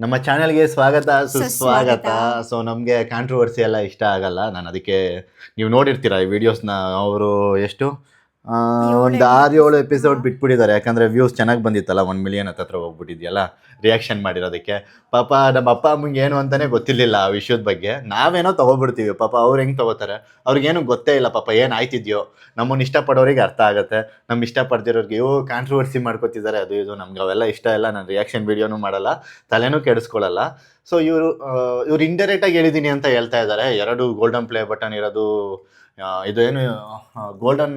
ನಮ್ಮ ಚಾನೆಲ್ಗೆ ಸ್ವಾಗತ ಸುಸ್ವಾಗತ. ಸುಸ್ವಾಗತ. ಸೊ ನಮಗೆ ಕಾಂಟ್ರವರ್ಸಿ ಎಲ್ಲ ಇಷ್ಟ ಆಗಲ್ಲ. ನಾನು ಅದಕ್ಕೆ ನೀವು ನೋಡಿರ್ತೀರ ಈ ವಿಡಿಯೋಸ್ನ. ಅವರು ಎಷ್ಟು ಒಂದು 6-7 ಎಪಿಸೋಡ್ ಬಿಟ್ಬಿಟ್ಟಿದ್ದಾರೆ. ಯಾಕಂದರೆ ವ್ಯೂಸ್ ಚೆನ್ನಾಗಿ ಬಂದಿತ್ತಲ್ಲ, 1 ಮಿಲಿಯನ್ ಹತ್ರ ಹೋಗ್ಬಿಟ್ಟಿದೆಯಲ್ಲ ರಿಯಾಕ್ಷನ್ ಮಾಡಿರೋದಕ್ಕೆ. ಪಾಪ ನಮ್ಮ ಅಪ್ಪ ಅಮ್ಮಂಗೆ ಏನು ಅಂತಲೇ ಗೊತ್ತಿರಲಿಲ್ಲ ಆ ವಿಷಯದ ಬಗ್ಗೆ. ನಾವೇನೋ ತೊಗೊಬಿಡ್ತೀವಿ, ಪಾಪ ಅವ್ರು ಹೆಂಗೆ ತೊಗೋತಾರೆ ಅವ್ರಿಗೇನು ಗೊತ್ತೇ ಇಲ್ಲ. ಪಾಪ ಏನು ಆಯ್ತಿದ್ಯೋ ನಮ್ಮನ್ನು ಇಷ್ಟಪಡೋರಿಗೆ ಅರ್ಥ ಆಗುತ್ತೆ, ನಮ್ಮ ಇಷ್ಟಪಡ್ದಿರೋರಿಗೆ ಕಾಂಟ್ರವರ್ಸಿ ಮಾಡ್ಕೊತಿದ್ದಾರೆ ಅದು ಇದು. ನಮ್ಗೆ ಅವೆಲ್ಲ ಇಷ್ಟ ಇಲ್ಲ. ನಾನು ರಿಯಾಕ್ಷನ್ ವೀಡಿಯೋನು ಮಾಡಲ್ಲ, ತಲೆನೂ ಕೆಡಿಸ್ಕೊಳ್ಳಲ್ಲ. ಸೊ ಇವ್ರು ಇಂಡೈರೆಕ್ಟಾಗಿ ಹೇಳಿದ್ದೀನಿ ಅಂತ ಹೇಳ್ತಾ ಇದ್ದಾರೆ. 2 ಗೋಲ್ಡನ್ ಪ್ಲೇ ಬಟನ್ ಇರೋದು, ಇದು ಏನು ಗೋಲ್ಡನ್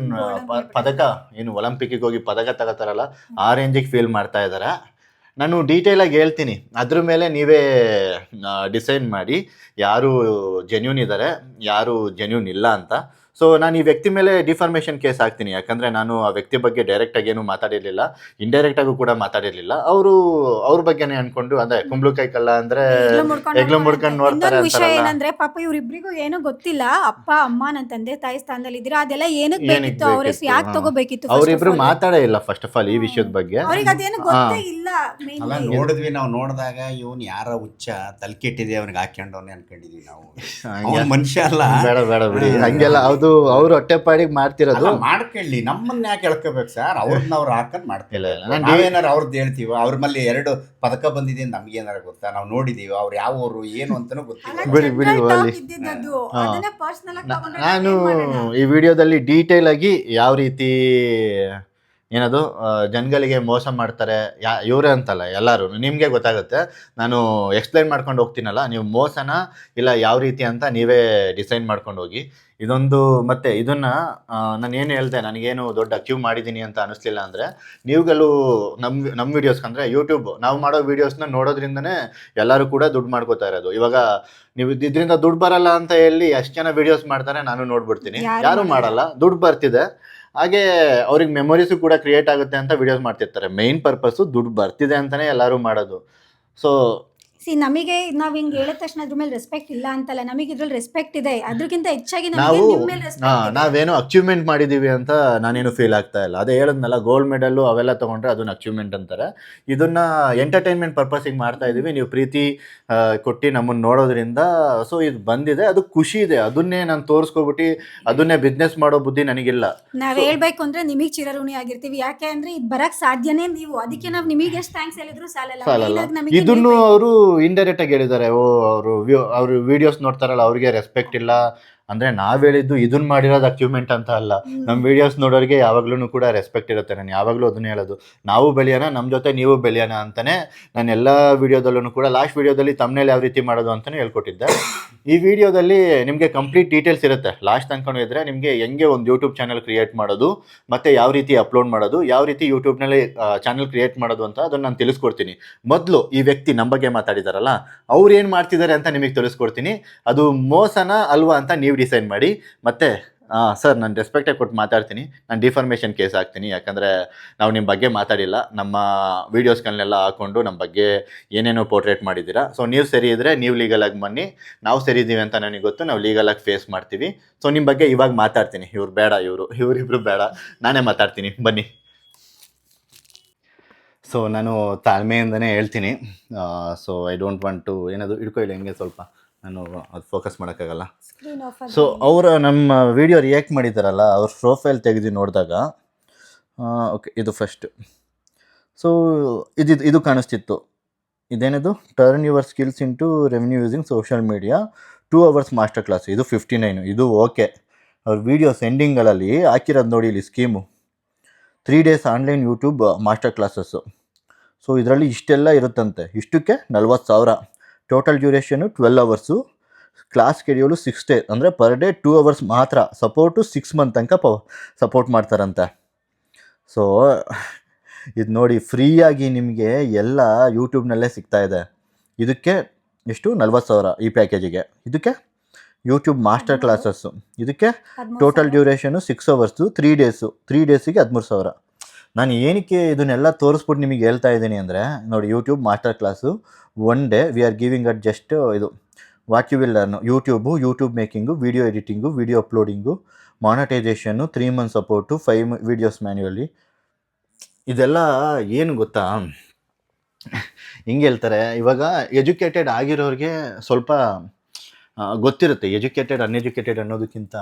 ಪದಕ, ಏನು ಒಲಿಂಪಿಕ್ಕಿಗೆ ಹೋಗಿ ಪದಕ ತಗೋತಾರಲ್ಲ ಆ ರೇಂಜಿಗೆ ಫೀಲ್ ಮಾಡ್ತಾ ಇದ್ದಾರೆ. ನಾನು ಡೀಟೇಲಾಗಿ ಹೇಳ್ತೀನಿ, ಅದ್ರ ಮೇಲೆ ನೀವೇ ಡಿಸೈಡ್ ಮಾಡಿ ಯಾರು ಜೆನ್ಯೂನ್ ಇದ್ದಾರೆ ಯಾರು ಜೆನ್ಯೂನ್ ಇಲ್ಲ ಅಂತ. ಸೊ ನಾನು ಈ ವ್ಯಕ್ತಿ ಮೇಲೆ ಡಿಫಾರ್ಮೇಷನ್ ಕೇಸ್ ಹಾಕ್ತೀನಿ. ಯಾಕಂದರೆ ನಾನು ಆ ವ್ಯಕ್ತಿ ಬಗ್ಗೆ ಡೈರೆಕ್ಟಾಗಿ ಏನು ಮಾತಾಡಿರಲಿಲ್ಲ, ಇಂಡೈರೆಕ್ಟಾಗೂ ಕೂಡ ಮಾತಾಡಿರಲಿಲ್ಲ. ಅವ್ರ ಬಗ್ಗೆನೇ ಅನ್ಕೊಂಡು, ಅಂದರೆ ಕುಂಬಳಕಾಯಿ ಕಳ್ಳ ಅಂದರೆ ಎಗ್ಲು ಮುಡ್ಕೊಂಡು ನೋಡ್ತಾರೆ ವಿಷಯ ಅಂತಾರಲ್ಲ. ಏನಂದ್ರೆ ಪಾಪ ಇವ್ರಿಬ್ರಿಗೂ ಏನು ಗೊತ್ತಿಲ್ಲ. ಅಪ್ಪ ಅಮ್ಮ ನನ್ನ ತಂದೆ ತಾಯಿ ಸ್ಥಾನದಲ್ಲಿ ಇದ್ದೀರಾ, ಅದೆಲ್ಲ ಏನಕ್ಕೆ ಬೇಕಿತ್ತು, ಅವ್ರ ಹೆಸರು ಯಾಕೆ ತಗೋಬೇಕಿತ್ತು, ಅವರಿಬ್ರು ಮಾತಾಡೇ ಇಲ್ಲ ಫಸ್ಟ್ ಆಫ್ ಆಲ್ ಈ ವಿಷಯದ ಬಗ್ಗೆ. ಅವ್ರಿಗೆ ಅದೇನು ಗೊತ್ತೇ ಇಲ್ಲ. ಅಲ್ಲ ನೋಡಿದ್ವಿ ನಾವು. ನೋಡಿದಾಗ ಇವನ್ ಯಾರ ಹುಚ್ಚ ತಲೆ ಕೆಟ್ಟಿದೆ ಅವ್ನಿಗೆ ಹಾಕ್ಯಂಡವನೇ ಅನ್ಕೊಂಡಿದ್ವಿ ನಾವು. ಅವ್ನ್ ಮನುಷ್ಯ ಅಲ್ಲ. ಬೇಡ ಬಿಡಿ ಹಂಗೆಲ್ಲ. ಅವ್ರು ಹೊಟ್ಟೆಪಾಡಿಗೆ ಮಾಡ್ತಿರೋದು. ಮಾಡ್ಕೊಳ್ಳಿ, ನಮ್ಮನ್ನ ಯಾಕೆ ಹೇಳ್ಕೋಬೇಕು ಸರ್? ಅವ್ರನ್ನ ಅವ್ರು ಹಾಕೊಂಡ್ ಮಾಡ್ತಿಲ್ಲ. ಇಲ್ಲ. ನಾವೇನಾರು ಅವ್ರದ್ದು ಹೇಳ್ತೀವ, ಅವ್ರ ಮೇಲೆ 2 ಪದಕ ಬಂದಿದೆ ನಮ್ಗೆ ಏನಾರ ಗೊತ್ತಾ? ನಾವು ನೋಡಿದೀವಿ, ಅವ್ರು ಯಾವ ಊರು ಏನು ಅಂತಾನೂ ಗೊತ್ತಿಲ್ಲ. ಬಿಡಿ ಅಲ್ಲಿ. ನಾನು ಈ ವಿಡಿಯೋದಲ್ಲಿ ಡೀಟೇಲ್ ಆಗಿ ಯಾವ ರೀತಿ ಏನದು ಜನಗಳಿಗೆ ಮೋಸ ಮಾಡ್ತಾರೆ ಇವರೇ ಅಂತಲ್ಲ, ಎಲ್ಲರೂ ನಿಮಗೆ ಗೊತ್ತಾಗುತ್ತೆ. ನಾನು ಎಕ್ಸ್ಪ್ಲೈನ್ ಮಾಡ್ಕೊಂಡು ಹೋಗ್ತೀನಲ್ಲ, ನೀವು ಮೋಸನ ಇಲ್ಲ ಯಾವ ರೀತಿ ಅಂತ ನೀವೇ ಡಿಸೈಡ್ ಮಾಡ್ಕೊಂಡು ಹೋಗಿ. ಇದೊಂದು ಮತ್ತೆ ಇದನ್ನು ನಾನು ಏನು ಹೇಳಿದೆ, ನನಗೇನು ದೊಡ್ಡ ಅಚೀವ್ ಮಾಡಿದ್ದೀನಿ ಅಂತ ಅನ್ನಿಸ್ಲಿಲ್ಲ. ಅಂದರೆ ನೀವುಗಳು ನಮ್ಮ ವೀಡಿಯೋಸ್ಗೆ, ಅಂದರೆ ಯೂಟ್ಯೂಬ್ ನಾವು ಮಾಡೋ ವೀಡಿಯೋಸ್ನ ನೋಡೋದ್ರಿಂದನೇ ಎಲ್ಲರೂ ಕೂಡ ದುಡ್ಡು ಮಾಡ್ಕೋತಾ ಇರೋದು. ಇವಾಗ ನೀವು ಇದರಿಂದ ದುಡ್ಡು ಬರಲ್ಲ ಅಂತ ಹೇಳಿ ಎಷ್ಟು ಜನ ವೀಡಿಯೋಸ್ ಮಾಡ್ತಾರೆ ನಾನು ನೋಡ್ಬಿಡ್ತೀನಿ, ಯಾರೂ ಮಾಡಲ್ಲ. ದುಡ್ಡು ಬರ್ತಿದೆ, ಹಾಗೆ ಅವ್ರಿಗೆ ಮೆಮೊರೀಸು ಕೂಡ ಕ್ರಿಯೇಟ್ ಆಗುತ್ತೆ ಅಂತ ವಿಡಿಯೋಸ್ ಮಾಡ್ತಿರ್ತಾರೆ. ಮೇನ್ ಪರ್ಪಸ್ಸು ದುಡ್ಡು ಬರ್ತಿದೆ ಅಂತಲೇ ಎಲ್ಲರೂ ಮಾಡೋದು. ಸೊ ನಮಗೆ ನಾವ್ ಹಿಂಗ್ ಹೇಳಿದ ತಕ್ಷಣ ಅದ್ರ ಮೇಲೆ ರೆಸ್ಪೆಕ್ಟ್ ಇಲ್ಲ ಅಂತಲ್ಲ, ನಮಗೆ ಇದ್ರಲ್ಲಿ ರೆಸ್ಪೆಕ್ಟ್ ಇದೆ. ಅದ್ರಕ್ಕಿಂತ ಹೆಚ್ಚಾಗಿ ನಾವೇನೋ ಅಚೀವ್ಮೆಂಟ್ ಮಾಡಿದೀವಿ ಅಂತ ನಾನೇನು ಫೀಲ್ ಆಗ್ತಾ ಇಲ್ಲ. ಅದೇ ಹೇಳಿದ್ನಲ್ಲ, ಗೋಲ್ಡ್ ಮೆಡಲ್ಲು ಅವೆಲ್ಲ ತೊಗೊಂಡ್ರೆ ಅದನ್ನ ಅಚೀವ್ಮೆಂಟ್ ಅಂತಾರೆ. ಇದನ್ನ ಎಂಟರ್ಟೈನ್ಮೆಂಟ್ ಪರ್ಪಸ್ಸಿಗೆ ಮಾಡ್ತಾ ಇದೀವಿ. ನೀವು ಪ್ರೀತಿ ಕೊಟ್ಟು ನಮ್ಮನ್ನು ನೋಡೋದ್ರಿಂದ ಸೊ ಇದು ಬಂದಿದೆ, ಅದು ಖುಷಿ ಇದೆ. ಅದನ್ನೇ ನಾನು ತೋರಿಸ್ಕೊಬಿಟ್ಟು ಅದನ್ನೇ ಬಿಸ್ನೆಸ್ ಮಾಡೋ ಬುದ್ಧಿ ನನಗಿಲ್ಲ. ನಾವ್ ಹೇಳ್ಬೇಕು ಅಂದ್ರೆ ನಿಮಗ್ ಚಿರಋಣಿ ಆಗಿರ್ತೀವಿ. ಯಾಕೆ ಅಂದ್ರೆ ಇದು ಬರಕ್ ಸಾಧ್ಯನೇ ನೀವು. ಅದಕ್ಕೆ ನಾವ್ ನಿಮಗೆ ಎಷ್ಟು ಥ್ಯಾಂಕ್ಸ್ ಹೇಳಿದ್ರು ಸಾಲಲ್ಲ. ಇದನ್ನು ಅವರು ಇಂಡೈರೆಕ್ಟ್ ಆಗಿ ಹೇಳಿದ್ದಾರೆ. ಅವರು ವಿಡಿಯೋಸ್ ನೋಡ್ತಾರಲ್ಲ ಅವ್ರಿಗೆ ರೆಸ್ಪೆಕ್ಟ್ ಇಲ್ಲ ಅಂದರೆ ನಾವು ಹೇಳಿದ್ದು ಇದನ್ನ ಮಾಡಿರೋದು ಅಚೀವ್ಮೆಂಟ್ ಅಂತ ಅಲ್ಲ. ನಮ್ಮ ವೀಡಿಯೋಸ್ ನೋಡೋರಿಗೆ ಯಾವಾಗ್ಲೂ ಕೂಡ ರೆಸ್ಪೆಕ್ಟ್ ಇರುತ್ತೆ. ನಾನು ಯಾವಾಗಲೂ ಅದನ್ನೇ ಹೇಳೋದು, ನಾವು ಬೆಳೆಯೋಣ, ನಮ್ಮ ಜೊತೆ ನೀವು ಬೆಳೆಯೋಣ ಅಂತಲೇ ನಾನು ಎಲ್ಲ ವೀಡಿಯೋದಲ್ಲೂ ಕೂಡ. ಲಾಸ್ಟ್ ವೀಡಿಯೋದಲ್ಲಿ ತಮ್ಮನೇಲಿ ಯಾವ ರೀತಿ ಮಾಡೋದು ಅಂತಲೇ ಹೇಳ್ಕೊಟ್ಟಿದ್ದೆ. ಈ ವಿಡಿಯೋದಲ್ಲಿ ನಿಮಗೆ ಕಂಪ್ಲೀಟ್ ಡೀಟೇಲ್ಸ್ ಇರುತ್ತೆ. ಲಾಸ್ಟ್ ಅನ್ಕೊಂಡಿದ್ರೆ ನಿಮಗೆ ಹೆಂಗೆ ಒಂದು ಯೂಟ್ಯೂಬ್ ಚಾನಲ್ ಕ್ರಿಯೇಟ್ ಮಾಡೋದು, ಮತ್ತು ಯಾವ ರೀತಿ ಅಪ್ಲೋಡ್ ಮಾಡೋದು, ಯಾವ ರೀತಿ ಯೂಟ್ಯೂಬ್ನಲ್ಲಿ ಚಾನಲ್ ಕ್ರಿಯೇಟ್ ಮಾಡೋದು ಅಂತ ಅದನ್ನು ನಾನು ತಿಳಿಸ್ಕೊಡ್ತೀನಿ. ಮೊದಲು ಈ ವ್ಯಕ್ತಿ ನಮ್ಮ ಬಗ್ಗೆ ಮಾತಾಡಿದಾರಲ್ಲ, ಅವ್ರು ಏನು ಮಾಡ್ತಿದ್ದಾರೆ ಅಂತ ನಿಮಗೆ ತಿಳಿಸ್ಕೊಡ್ತೀನಿ. ಅದು ಮೋಸನ ಅಲ್ವಾ ಅಂತ ನೀವು ಡಿಸೈಡ್ ಮಾಡಿ. ಮತ್ತು ಸರ್, ನಾನು ರೆಸ್ಪೆಕ್ಟಾಗಿ ಕೊಟ್ಟು ಮಾತಾಡ್ತೀನಿ. ನಾನು ಡಿಫಾರ್ಮೇಷನ್ ಕೇಸ್ ಹಾಕ್ತೀನಿ. ಯಾಕಂದರೆ ನಾವು ನಿಮ್ಮ ಬಗ್ಗೆ ಮಾತಾಡಿಲ್ಲ, ನಮ್ಮ ವೀಡಿಯೋಸ್ಗಳನ್ನೆಲ್ಲ ಹಾಕ್ಕೊಂಡು ನಮ್ಮ ಬಗ್ಗೆ ಏನೇನೋ ಪೋರ್ಟ್ರೇಟ್ ಮಾಡಿದ್ದೀರಾ. ಸೊ ನೀವು ಸರಿ ಇದ್ದರೆ ನೀವು ಲೀಗಲಾಗಿ ಬನ್ನಿ, ನಾವು ಸರಿ ಇದ್ದೀವಿ ಅಂತ ನನಗೆ ಗೊತ್ತು, ನಾವು ಲೀಗಲಾಗಿ ಫೇಸ್ ಮಾಡ್ತೀವಿ. ಸೊ ನಿಮ್ಮ ಬಗ್ಗೆ ಇವಾಗ ಮಾತಾಡ್ತೀನಿ. ಇವ್ರು ಬೇಡ, ಇವರಿಬ್ರು ಬೇಡ, ನಾನೇ ಮಾತಾಡ್ತೀನಿ, ಬನ್ನಿ. ಸೊ ನಾನು ತಾಳ್ಮೆಯಿಂದನೇ ಹೇಳ್ತೀನಿ. So I don't want to ಏನದು ಹಿಡ್ಕೊಳ್ಳಿ ಹೆಂಗೆ ಸ್ವಲ್ಪ, ನಾನು ಅದು ಫೋಕಸ್ ಮಾಡೋಕ್ಕಾಗಲ್ಲ. ಸೊ ಅವರು ನಮ್ಮ ವಿಡಿಯೋ ರಿಯಾಕ್ಟ್ ಮಾಡಿದ್ದಾರಲ್ಲ, ಅವ್ರ ಪ್ರೊಫೈಲ್ ತೆಗೆದು ನೋಡಿದಾಗ ಓಕೆ, ಇದು ಫಸ್ಟ್. ಸೊ ಇದು ಕಾಣಿಸ್ತಿತ್ತು. ಇದೇನಿದು, turn your skills into revenue using social media 2 hours master class. ಇದು 59. ಇದು ಓಕೆ. ಅವ್ರ ವೀಡಿಯೋಸ್ ಎಂಡಿಂಗ್ಗಳಲ್ಲಿ ಹಾಕಿರೋದು ನೋಡಿ ಇಲ್ಲಿ scheme, 3 days online YouTube master classes. So ಇದರಲ್ಲಿ ಇಷ್ಟೆಲ್ಲ ಇರುತ್ತಂತೆ. ಇಷ್ಟಕ್ಕೆ 40,000. Total duration 12 hours. Class schedule 6 days, ಅಂದರೆ ಪರ್ ಡೇ 2 hours ಮಾತ್ರ. ಸಪೋರ್ಟು 6 months ತನಕ ಸಪೋರ್ಟ್ ಮಾಡ್ತಾರಂತೆ. ಸೊ ಇದು ನೋಡಿ, ಫ್ರೀಯಾಗಿ ನಿಮಗೆ ಎಲ್ಲ ಯೂಟ್ಯೂಬ್ನಲ್ಲೇ ಸಿಗ್ತಾಯಿದೆ. ಇದಕ್ಕೆ ಎಷ್ಟು, 40,000 ಈ ಪ್ಯಾಕೇಜಿಗೆ. ಇದಕ್ಕೆ ಯೂಟ್ಯೂಬ್ ಮಾಸ್ಟರ್ ಕ್ಲಾಸಸ್ಸು, ಇದಕ್ಕೆ ಟೋಟಲ್ ಡ್ಯೂರೇಷನು 6 hours, 3 days. 3 daysಗೆ 13,000. ನಾನು ಏನಕ್ಕೆ ಇದನ್ನೆಲ್ಲ ತೋರಿಸ್ಬಿಟ್ಟು ನಿಮಗೆ ಹೇಳ್ತಾ ಇದ್ದೀನಿ ಅಂದರೆ, ನೋಡಿ, YouTube master class 1 day we are giving at just ಇದು what you will learn. YouTube making, video editing, video uploading, monetisation, 3 months support, 5 videos manually. ಇದೆಲ್ಲ ಏನು ಗೊತ್ತಾ, ಹಿಂಗೆ ಹೇಳ್ತಾರೆ ಇವಾಗ ಎಜುಕೇಟೆಡ್ ಆಗಿರೋರಿಗೆ ಸ್ವಲ್ಪ ಗೊತ್ತಿರುತ್ತೆ. ಎಜುಕೇಟೆಡ್ ಅನ್ಎಜುಕೇಟೆಡ್ ಅನ್ನೋದಕ್ಕಿಂತ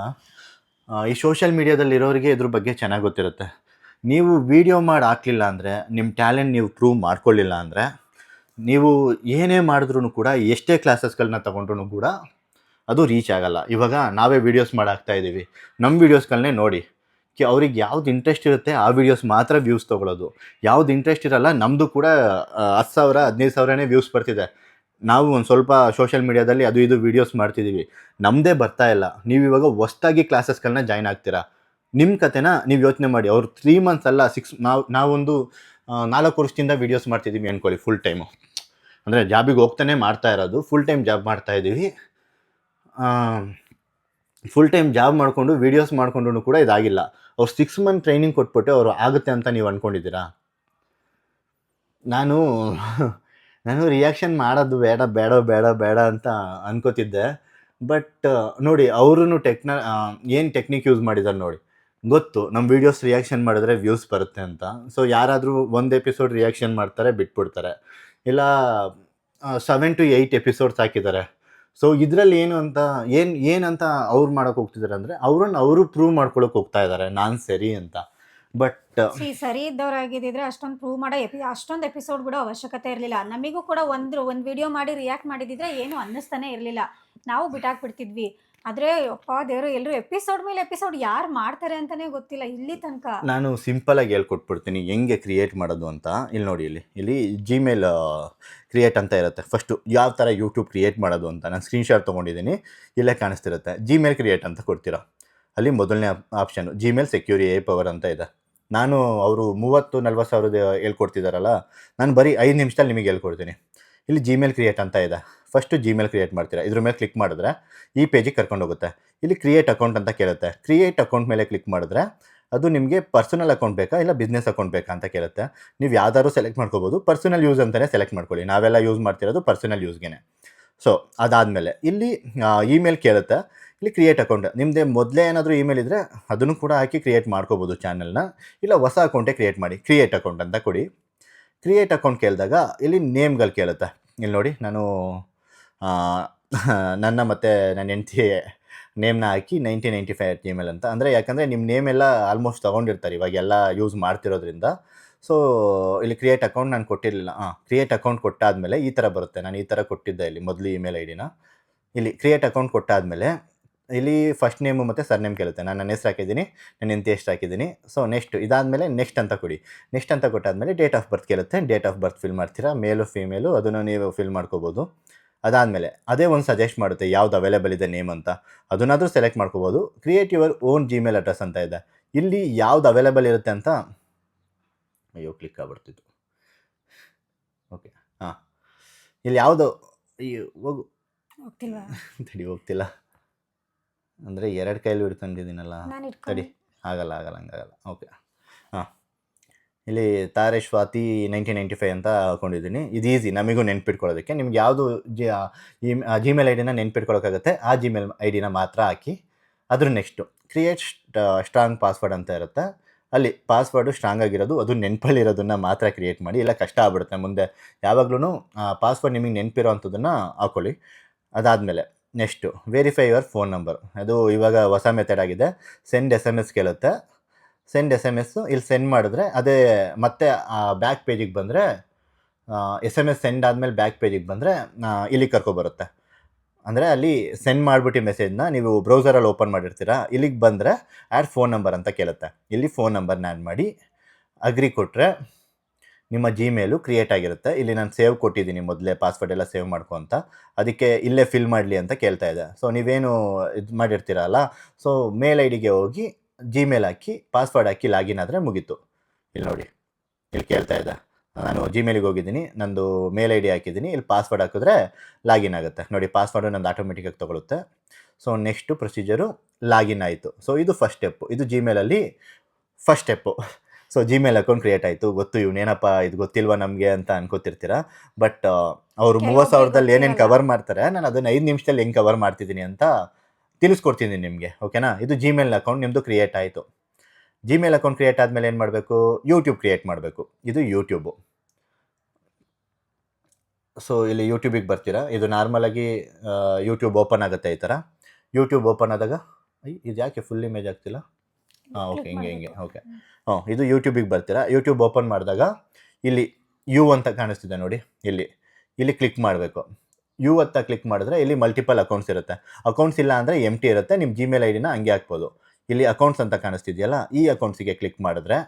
ಈ ಸೋಷಿಯಲ್ ಮೀಡಿಯಾದಲ್ಲಿರೋರಿಗೆ ಇದ್ರ ಬಗ್ಗೆ ಚೆನ್ನಾಗಿ ಗೊತ್ತಿರುತ್ತೆ. ನೀವು ವೀಡಿಯೋ ಮಾಡಿ ಹಾಕಲಿಲ್ಲ ಅಂದರೆ, ನಿಮ್ಮ ಟ್ಯಾಲೆಂಟ್ ನೀವು ಪ್ರೂವ್ ಮಾಡ್ಕೊಳ್ಳಿಲ್ಲ ಅಂದರೆ, ನೀವು ಏನೇ ಮಾಡಿದ್ರೂ ಕೂಡ, ಎಷ್ಟೇ ಕ್ಲಾಸಸ್ಗಳನ್ನ ತೊಗೊಂಡ್ರೂ ಕೂಡ ಅದು ರೀಚ್ ಆಗಲ್ಲ. ಇವಾಗ ನಾವೇ ವೀಡಿಯೋಸ್ ಮಾಡಿ ಹಾಕ್ತಾ ಇದ್ದೀವಿ, ನಮ್ಮ ವೀಡಿಯೋಸ್ಗಳನ್ನೇ ನೋಡಿ. ಅವ್ರಿಗೆ ಯಾವ್ದು ಇಂಟ್ರೆಸ್ಟ್ ಇರುತ್ತೆ ಆ ವೀಡಿಯೋಸ್ ಮಾತ್ರ ವ್ಯೂಸ್ ತೊಗೊಳ್ಳೋದು. ಯಾವ್ದು ಇಂಟ್ರೆಸ್ಟ್ ಇರಲ್ಲ, ನಮ್ಮದು ಕೂಡ 10,000 15,000ನೇ ವ್ಯೂಸ್ ಬರ್ತಿದೆ. ನಾವು ಒಂದು ಸ್ವಲ್ಪ ಸೋಷಿಯಲ್ ಮೀಡಿಯಾದಲ್ಲಿ ಅದು ಇದು ವೀಡಿಯೋಸ್ ಮಾಡ್ತಿದ್ದೀವಿ, ನಮ್ಮದೇ ಬರ್ತಾ ಇಲ್ಲ. ನೀವು ಇವಾಗ ಹೊಸ್ದಾಗಿ ಕ್ಲಾಸಸ್ಗಳನ್ನ ಜಾಯ್ನ್ ಆಗ್ತೀರಾ, ನಿಮ್ಮ ಕತೆನ ನೀವು ಯೋಚನೆ ಮಾಡಿ. ಅವ್ರು 3 ಮಂತ್ಸ್ ಅಲ್ಲ 6 ನಾವೊಂದು 4 ವರ್ಷದಿಂದ ವೀಡಿಯೋಸ್ ಮಾಡ್ತಿದ್ದೀವಿ ಅಂದ್ಕೊಳ್ಳಿ, ಫುಲ್ ಟೈಮು. ಅಂದರೆ ಜಾಬಿಗೆ ಹೋಗ್ತಾನೆ ಮಾಡ್ತಾ ಇರೋದು, ಫುಲ್ ಟೈಮ್ ಜಾಬ್ ಮಾಡ್ತಾಯಿದ್ದೀವಿ. ಫುಲ್ ಟೈಮ್ ಜಾಬ್ ಮಾಡಿಕೊಂಡು ವೀಡಿಯೋಸ್ ಮಾಡಿಕೊಂಡು ಕೂಡ ಇದಾಗಿಲ್ಲ. ಅವ್ರು 6 ಮಂತ್ ಟ್ರೈನಿಂಗ್ ಕೊಟ್ಬಿಟ್ಟು ಅವರು ಆಗುತ್ತೆ ಅಂತ ನೀವು ಅಂದ್ಕೊಂಡಿದ್ದೀರಾ? ನಾನು ರಿಯಾಕ್ಷನ್ ಮಾಡೋದು ಬೇಡ ಬೇಡ ಬೇಡ ಬೇಡ ಅಂತ ಅನ್ಕೋತಿದ್ದೆ. ಬಟ್ ನೋಡಿ, ಅವ್ರೂ ಏನು ಟೆಕ್ನಿಕ್ ಯೂಸ್ ಮಾಡಿದ್ದಾರೆ ನೋಡಿ. ಗೊತ್ತು ನಮ್ಮ ವೀಡಿಯೋಸ್ ರಿಯಾಕ್ಷನ್ ಮಾಡಿದ್ರೆ ವ್ಯೂಸ್ ಬರುತ್ತೆ ಅಂತ. ಸೊ ಯಾರಾದರೂ ಒಂದು ಎಪಿಸೋಡ್ ರಿಯಾಕ್ಷನ್ ಮಾಡ್ತಾರೆ, ಬಿಟ್ಬಿಡ್ತಾರೆ. ಇಲ್ಲ 7 to 8 ಎಪಿಸೋಡ್ಸ್ ಹಾಕಿದ್ದಾರೆ. ಸೊ ಇದರಲ್ಲಿ ಏನಂತ ಅವ್ರು ಮಾಡೋಕೆ ಹೋಗ್ತಿದ್ದಾರೆ ಅಂದರೆ, ಅವರು ಪ್ರೂವ್ ಮಾಡ್ಕೊಳಕ್ಕೆ ಹೋಗ್ತಾ ಇದ್ದಾರೆ ನಾನು ಸರಿ ಅಂತ. ಬಟ್ ಸರಿ ಇದ್ದವರಾಗಿದ್ದಿದ್ರೆ ಅಷ್ಟೊಂದು ಪ್ರೂವ್ ಮಾಡೋ ಅಷ್ಟೊಂದು ಎಪಿಸೋಡ್ ಬಿಡೋ ಅವಶ್ಯಕತೆ ಇರಲಿಲ್ಲ. ನಮಗೂ ಕೂಡ ಒಂದು ವಿಡಿಯೋ ಮಾಡಿ ರಿಯಾಕ್ಟ್ ಮಾಡಿದಿದ್ರೆ ಏನು ಅನ್ನಿಸ್ತಾನೆ ಇರಲಿಲ್ಲ, ನಾವು ಬಿಟ್ಟಾಕ್ಬಿಡ್ತಿದ್ವಿ. ಆದರೆ ಅಪ್ಪ ದೇವರು, ಎಲ್ಲರೂ ಎಪಿಸೋಡ್ ಮೇಲೆ ಎಪಿಸೋಡ್ ಯಾರು ಮಾಡ್ತಾರೆ ಅಂತಲೇ ಗೊತ್ತಿಲ್ಲ ಇಲ್ಲಿ ತನಕ. ನಾನು ಸಿಂಪಲಾಗಿ ಹೇಳ್ಕೊಟ್ಬಿಡ್ತೀನಿ ಹೆಂಗೆ ಕ್ರಿಯೇಟ್ ಮಾಡೋದು ಅಂತ. ಇಲ್ಲಿ ನೋಡಿ, ಇಲ್ಲಿ ಜಿಮೇಲ್ ಕ್ರಿಯೇಟ್ ಅಂತ ಇರುತ್ತೆ. ಫಸ್ಟು ಯಾವ ಥರ ಯೂಟ್ಯೂಬ್ ಕ್ರಿಯೇಟ್ ಮಾಡೋದು ಅಂತ ನಾನು ಸ್ಕ್ರೀನ್ಶಾಟ್ ತೊಗೊಂಡಿದ್ದೀನಿ, ಇಲ್ಲೇ ಕಾಣಿಸ್ತಿರುತ್ತೆ. ಜಿಮೇಲ್ ಕ್ರಿಯೇಟ್ ಅಂತ ಕೊಡ್ತೀರಾ, ಅಲ್ಲಿ ಮೊದಲನೇ ಆಪ್ಷನು ಜಿಮೇಲ್ ಸೆಕ್ಯೂರಿ ಎ ಪವರ್ ಅಂತ ಇದೆ. ನಾನು ಅವರು 30-40 ಸಾವಿರದ ಹೇಳ್ಕೊಡ್ತಿದ್ದಾರಲ್ಲ, ನಾನು ಬರೀ 5 ನಿಮಿಷದಲ್ಲಿ ನಿಮಗೆ ಹೇಳ್ಕೊಡ್ತೀನಿ. ಇಲ್ಲಿ ಜಿಮೇಲ್ ಕ್ರಿಯೇಟ್ ಅಂತ ಇದೆ. ಫಸ್ಟು ಜಿಮೇಲ್ ಕ್ರಿಯೇಟ್ ಮಾಡ್ತೀರಾ, ಇದ್ರ ಮೇಲೆ ಕ್ಲಿಕ್ ಮಾಡಿದ್ರೆ ಈ ಪೇಜಿಗೆ ಕರ್ಕೊಂಡು ಹೋಗುತ್ತೆ. ಇಲ್ಲಿ ಕ್ರಿಯೇಟ್ ಅಕೌಂಟ್ ಅಂತ ಕೇಳುತ್ತೆ. ಕ್ರಿಯೇಟ್ ಅಕೌಂಟ್ ಮೇಲೆ ಕ್ಲಿಕ್ ಮಾಡಿದ್ರೆ ಅದು ನಿಮಗೆ ಪರ್ಸನಲ್ ಅಕೌಂಟ್ ಬೇಕಾ ಇಲ್ಲ ಬಿಸ್ನೆಸ್ ಅಕೌಂಟ್ ಬೇಕಾ ಅಂತ ಕೇಳುತ್ತೆ. ನೀವು ಯಾವ್ದಾದ್ರು ಸೆಲೆಕ್ಟ್ ಮಾಡ್ಕೋಬೋದು. ಪರ್ಸನಲ್ ಯೂಸ್ ಅಂತಲೇ ಸೆಲೆಕ್ಟ್ ಮಾಡ್ಕೊಳ್ಳಿ, ನಾವೆಲ್ಲ ಯೂಸ್ ಮಾಡ್ತಿರೋದು ಪರ್ಸನಲ್ ಯೂಸ್ಗೆ. ಸೊ ಅದಾದಮೇಲೆ ಇಲ್ಲಿ ಇಮೇಲ್ ಕೇಳುತ್ತೆ. ಇಲ್ಲಿ ಕ್ರಿಯೇಟ್ ಅಕೌಂಟ್, ನಿಮ್ಮದೇ ಮೊದಲೇ ಏನಾದರೂ ಇಮೇಲ್ ಇದ್ದರೆ ಅದನ್ನು ಕೂಡ ಹಾಕಿ ಕ್ರಿಯೇಟ್ ಮಾಡ್ಕೋಬೋದು ಚಾನಲ್ನ. ಇಲ್ಲ ಹೊಸ ಅಕೌಂಟೇ ಕ್ರಿಯೇಟ್ ಮಾಡಿ, ಕ್ರಿಯೇಟ್ ಅಕೌಂಟ್ ಅಂತ ಕೊಡಿ. ಕ್ರಿಯೇಟ್ ಅಕೌಂಟ್ ಕೇಳಿದಾಗ ಇಲ್ಲಿ ನೇಮ್ಗಳು ಕೇಳುತ್ತೆ. ಇಲ್ಲಿ ನೋಡಿ, ನಾನು ನನ್ನ ಮತ್ತು ನನ್ನ ಹೆಂಡತಿ ನೇಮ್ನ ಹಾಕಿ 1995 ಅಂತ. ಅಂದರೆ ಯಾಕಂದರೆ ನಿಮ್ಮ ನೇಮೆಲ್ಲ ಆಲ್ಮೋಸ್ಟ್ ತೊಗೊಂಡಿರ್ತಾರೆ ಇವಾಗೆಲ್ಲ ಯೂಸ್ ಮಾಡ್ತಿರೋದ್ರಿಂದ. ಸೊ ಇಲ್ಲಿ ಕ್ರಿಯೇಟ್ ಅಕೌಂಟ್ ನಾನು ಕೊಟ್ಟಿರಲಿಲ್ಲ. ಕ್ರಿಯೇಟ್ ಅಕೌಂಟ್ ಕೊಟ್ಟಾದಮೇಲೆ ಈ ಥರ ಬರುತ್ತೆ. ನಾನು ಈ ಥರ ಕೊಟ್ಟಿದ್ದೆ ಇಲ್ಲಿ ಮೊದಲು ಇಮೇಲ್ ಐ ಡಿನ. ಇಲ್ಲಿ ಕ್ರಿಯೇಟ್ ಅಕೌಂಟ್ ಕೊಟ್ಟಾದಮೇಲೆ ಇಲ್ಲಿ ಫಸ್ಟ್ ನೇಮು ಮತ್ತು ಸರ್ನೇಮ್ ಕೇಳುತ್ತೆ. ನಾನು ನನ್ನ ಹೆಸ್ರು ಹಾಕಿದ್ದೀನಿ, ನನ್ನ ಹೆಂಡತಿ ಎಷ್ಟು ಹಾಕಿದ್ದೀನಿ. ಸೊ ಇದಾದಮೇಲೆ ನೆಕ್ಸ್ಟ್ ಅಂತ ಕೊಡಿ. ನೆಕ್ಸ್ಟ್ ಅಂತ ಕೊಟ್ಟಾದಮೇಲೆ ಡೇಟ್ ಆಫ್ ಬರ್ತ್ ಕೇಳುತ್ತೆ. ಡೇಟ್ ಆಫ್ ಬರ್ತ್ ಫಿಲ್ ಮಾಡ್ತೀರಾ, ಮೇಲು ಫೀಮೇಲು ಅದನ್ನು ನೀವು ಫಿಲ್ ಮಾಡ್ಕೋಬೋದು. ಅದಾದಮೇಲೆ ಅದೇ ಒಂದು ಸಜೆಸ್ಟ್ ಮಾಡುತ್ತೆ ಯಾವ್ದು ಅವೈಲೇಬಲ್ ಇದೆ ನೇಮ್ ಅಂತ, ಅದನ್ನಾದರೂ ಸೆಲೆಕ್ಟ್ ಮಾಡ್ಕೋಬೋದು. Create your own Gmail address ಅಂತ ಇದೆ. ಇಲ್ಲಿ ಯಾವ್ದು ಅವೈಲೇಬಲ್ ಇರುತ್ತೆ ಅಂತ, ಅಯ್ಯೋ ಕ್ಲಿಕ್ ಆಗ್ಬಿಡ್ತಿತ್ತು. ಓಕೆ, ಇಲ್ಲಿ ಯಾವುದು ಹೋಗ್ತಿಲ್ಲ ಅಂದರೆ 2 ಕೈಲಿ ಹಿಡ್ಕೊಂಡಿದ್ದೀನಲ್ಲ, ತಡಿ, ಆಗಲ್ಲ ಹಂಗಾಗಲ್ಲ. ಓಕೆ, ಇಲ್ಲಿ ತಾರೇಶ್ ಸ್ವಾತಿ 1995 ಅಂತ ಹಾಕೊಂಡಿದ್ದೀನಿ. ಇದು ಈಸಿ ನಮಗೂ ನೆನ್ಪಿಟ್ಕೊಳ್ಳೋದಕ್ಕೆ. ನಿಮ್ಗೆ ಯಾವುದು ಜಿಮೇಲ್ ಐ ಡಿನ ನೆನ್ಪಿಟ್ಕೊಳ್ಳೋಕ್ಕಾಗುತ್ತೆ ಆ ಜಿಮೇಲ್ ಐ ಡಿನ ಮಾತ್ರ ಹಾಕಿ. ಅದ್ರ ನೆಕ್ಸ್ಟು ಕ್ರಿಯೇಟ್ ಸ್ಟ್ರಾಂಗ್ ಪಾಸ್ವರ್ಡ್ ಅಂತ ಇರುತ್ತೆ. ಅಲ್ಲಿ ಪಾಸ್ವರ್ಡು ಸ್ಟ್ರಾಂಗ್ ಆಗಿರೋದು, ಅದು ನೆನಪಲ್ಲಿರೋದನ್ನು ಮಾತ್ರ ಕ್ರಿಯೇಟ್ ಮಾಡಿ, ಇಲ್ಲ ಕಷ್ಟ ಆಗ್ಬಿಡುತ್ತೆ ಮುಂದೆ. ಯಾವಾಗಲೂ ಪಾಸ್ವರ್ಡ್ ನಿಮಗೆ ನೆನಪಿರೋ ಅಂಥದ್ದನ್ನು ಹಾಕ್ಕೊಳ್ಳಿ. ಅದಾದಮೇಲೆ next verify your phone number. ಅದು ಇವಾಗ ಹೊಸ ಮೆಥಡ್ ಆಗಿದೆ. ಸೆಂಡ್ SMS ಕೇಳುತ್ತೆ. ಸೆಂಡ್ SMS ಇಲ್ಲಿ ಸೆಂಡ್ ಮಾಡಿದ್ರೆ ಅದೇ ಮತ್ತೆ ಬ್ಯಾಕ್ ಪೇಜಿಗೆ ಬಂದರೆ, SMS ಸೆಂಡ್ ಆದಮೇಲೆ ಬ್ಯಾಕ್ ಪೇಜಿಗೆ ಬಂದರೆ ಇಲ್ಲಿ ಕರ್ಕೊಬರುತ್ತೆ. ಅಂದರೆ ಅಲ್ಲಿ ಸೆಂಡ್ ಮಾಡಿಬಿಟ್ಟು ಮೆಸೇಜ್ನ ನೀವು ಬ್ರೌಸರಲ್ಲಿ ಓಪನ್ ಮಾಡಿರ್ತೀರಾ, ಇಲ್ಲಿಗೆ ಬಂದರೆ ಆ್ಯಡ್ ಫೋನ್ ನಂಬರ್ ಅಂತ ಕೇಳುತ್ತೆ. ಇಲ್ಲಿ ಫೋನ್ ನಂಬರ್ನ ಆ್ಯಡ್ ಮಾಡಿ ಅಗ್ರಿ ಕೊಟ್ಟರೆ ನಿಮ್ಮ ಜಿಮೇಲು ಕ್ರಿಯೇಟ್ ಆಗಿರುತ್ತೆ. ಇಲ್ಲಿ ನಾನು ಸೇವ್ ಕೊಟ್ಟಿದ್ದೀನಿ ಮೊದಲೇ, ಪಾಸ್ವರ್ಡ್ ಎಲ್ಲ ಸೇವ್ ಮಾಡ್ಕೊ ಅಂತ. ಅದಕ್ಕೆ ಇಲ್ಲೇ ಫಿಲ್ ಮಾಡಲಿ ಅಂತ ಕೇಳ್ತಾ ಇದೆ. ಸೊ ನೀವೇನು ಇದು ಮಾಡಿರ್ತೀರಲ್ಲ, ಸೊ ಮೇಲ್ ಐ ಡಿಗೆ ಹೋಗಿ ಜಿಮೇಲ್ ಹಾಕಿ ಪಾಸ್ವರ್ಡ್ ಹಾಕಿ ಲಾಗಿನ್ ಆದರೆ ಮುಗೀತು. ಇಲ್ಲಿ ನೋಡಿ, ಇಲ್ಲಿ ಕೇಳ್ತಾ ಇದೆ. ನಾನು ಜಿಮೇಲಿಗೆ ಹೋಗಿದ್ದೀನಿ, ನಂದು ಮೇಲ್ ಐ ಡಿ ಹಾಕಿದ್ದೀನಿ, ಇಲ್ಲಿ ಪಾಸ್ವರ್ಡ್ ಹಾಕಿದ್ರೆ ಲಾಗಿನ್ ಆಗುತ್ತೆ. ನೋಡಿ, ಪಾಸ್ವರ್ಡು ನಂದು ಆಟೋಮೆಟಿಕಾಗಿ ತೊಗೊಳುತ್ತೆ. ಸೊ ನೆಕ್ಸ್ಟು ಪ್ರೊಸೀಜರು ಲಾಗಿನ್ ಆಯಿತು. ಸೊ ಇದು ಫಸ್ಟ್ ಸ್ಟೆಪ್ಪು, ಇದು ಜಿಮೇಲಲ್ಲಿ first step. So Gmail account create ಆಯಿತು. ಗೊತ್ತು ಇವನೇನಪ್ಪ ಇದು ಗೊತ್ತಿಲ್ವಾ ನಮಗೆ ಅಂತ ಅನ್ಕೋತಿರ್ತೀರ. ಬಟ್ ಅವರು 30,000ದಲ್ಲಿ ಏನೇನು ಕವರ್ ಮಾಡ್ತಾರೆ, ನಾನು ಅದನ್ನು 5 ನಿಮಿಷದಲ್ಲಿ ಹೆಂಗೆ ಕವರ್ ಮಾಡ್ತಿದ್ದೀನಿ ಅಂತ ತಿಳಿಸ್ಕೊಡ್ತೀನಿ ನಿಮಗೆ. ಓಕೆನಾ? ಇದು ಜಿಮೇಲ್ ಅಕೌಂಟ್ ನಿಮ್ಮದು ಕ್ರಿಯೇಟ್ ಆಯಿತು. ಜಿಮೇಲ್ ಅಕೌಂಟ್ ಕ್ರಿಯೇಟ್ ಆದಮೇಲೆ ಏನು ಮಾಡಬೇಕು? ಯೂಟ್ಯೂಬ್ ಕ್ರಿಯೇಟ್ ಮಾಡಬೇಕು. ಇದು ಯೂಟ್ಯೂಬು. ಸೊ ಇಲ್ಲಿ ಯೂಟ್ಯೂಬಿಗೆ ಬರ್ತೀರಾ. ಇದು ನಾರ್ಮಲಾಗಿ ಯೂಟ್ಯೂಬ್ ಓಪನ್ ಆಗುತ್ತೆ ಈ ಥರ. ಯೂಟ್ಯೂಬ್ ಓಪನ್ ಆದಾಗ ಇದು ಯಾಕೆ ಫುಲ್ ಇಮೇಜ್ ಆಗ್ತಿಲ್ಲ? ಹಾಂ, ಓಕೆ, ಹಿಂಗೆ ಓಕೆ. ಇದು ಯೂಟ್ಯೂಬಿಗೆ ಬರ್ತೀರಾ. ಯೂಟ್ಯೂಬ್ ಓಪನ್ ಮಾಡಿದಾಗ ಇಲ್ಲಿ ಯು ಅಂತ ಕಾಣಿಸ್ತಿದೆ ನೋಡಿ, ಇಲ್ಲಿ ಕ್ಲಿಕ್ ಮಾಡಬೇಕು. ಯು ಅಂತ ಕ್ಲಿಕ್ ಮಾಡಿದ್ರೆ ಇಲ್ಲಿ ಮಲ್ಟಿಪಲ್ ಅಕೌಂಟ್ಸ್ ಇರುತ್ತೆ. ಅಕೌಂಟ್ಸ್ ಇಲ್ಲ ಅಂದರೆ ಎಂಟಿ ಇರುತ್ತೆ. ನಿಮ್ಮ ಜಿಮೇಲ್ ಐ ಡಿನ ಹಂಗೆ ಹಾಕ್ಬೋದು. ಇಲ್ಲಿ ಅಕೌಂಟ್ಸ್ ಅಂತ ಕಾಣಿಸ್ತಿದೆಯಲ್ಲ, ಈ ಅಕೌಂಟ್ಸಿಗೆ ಕ್ಲಿಕ್ ಮಾಡಿದ್ರೆ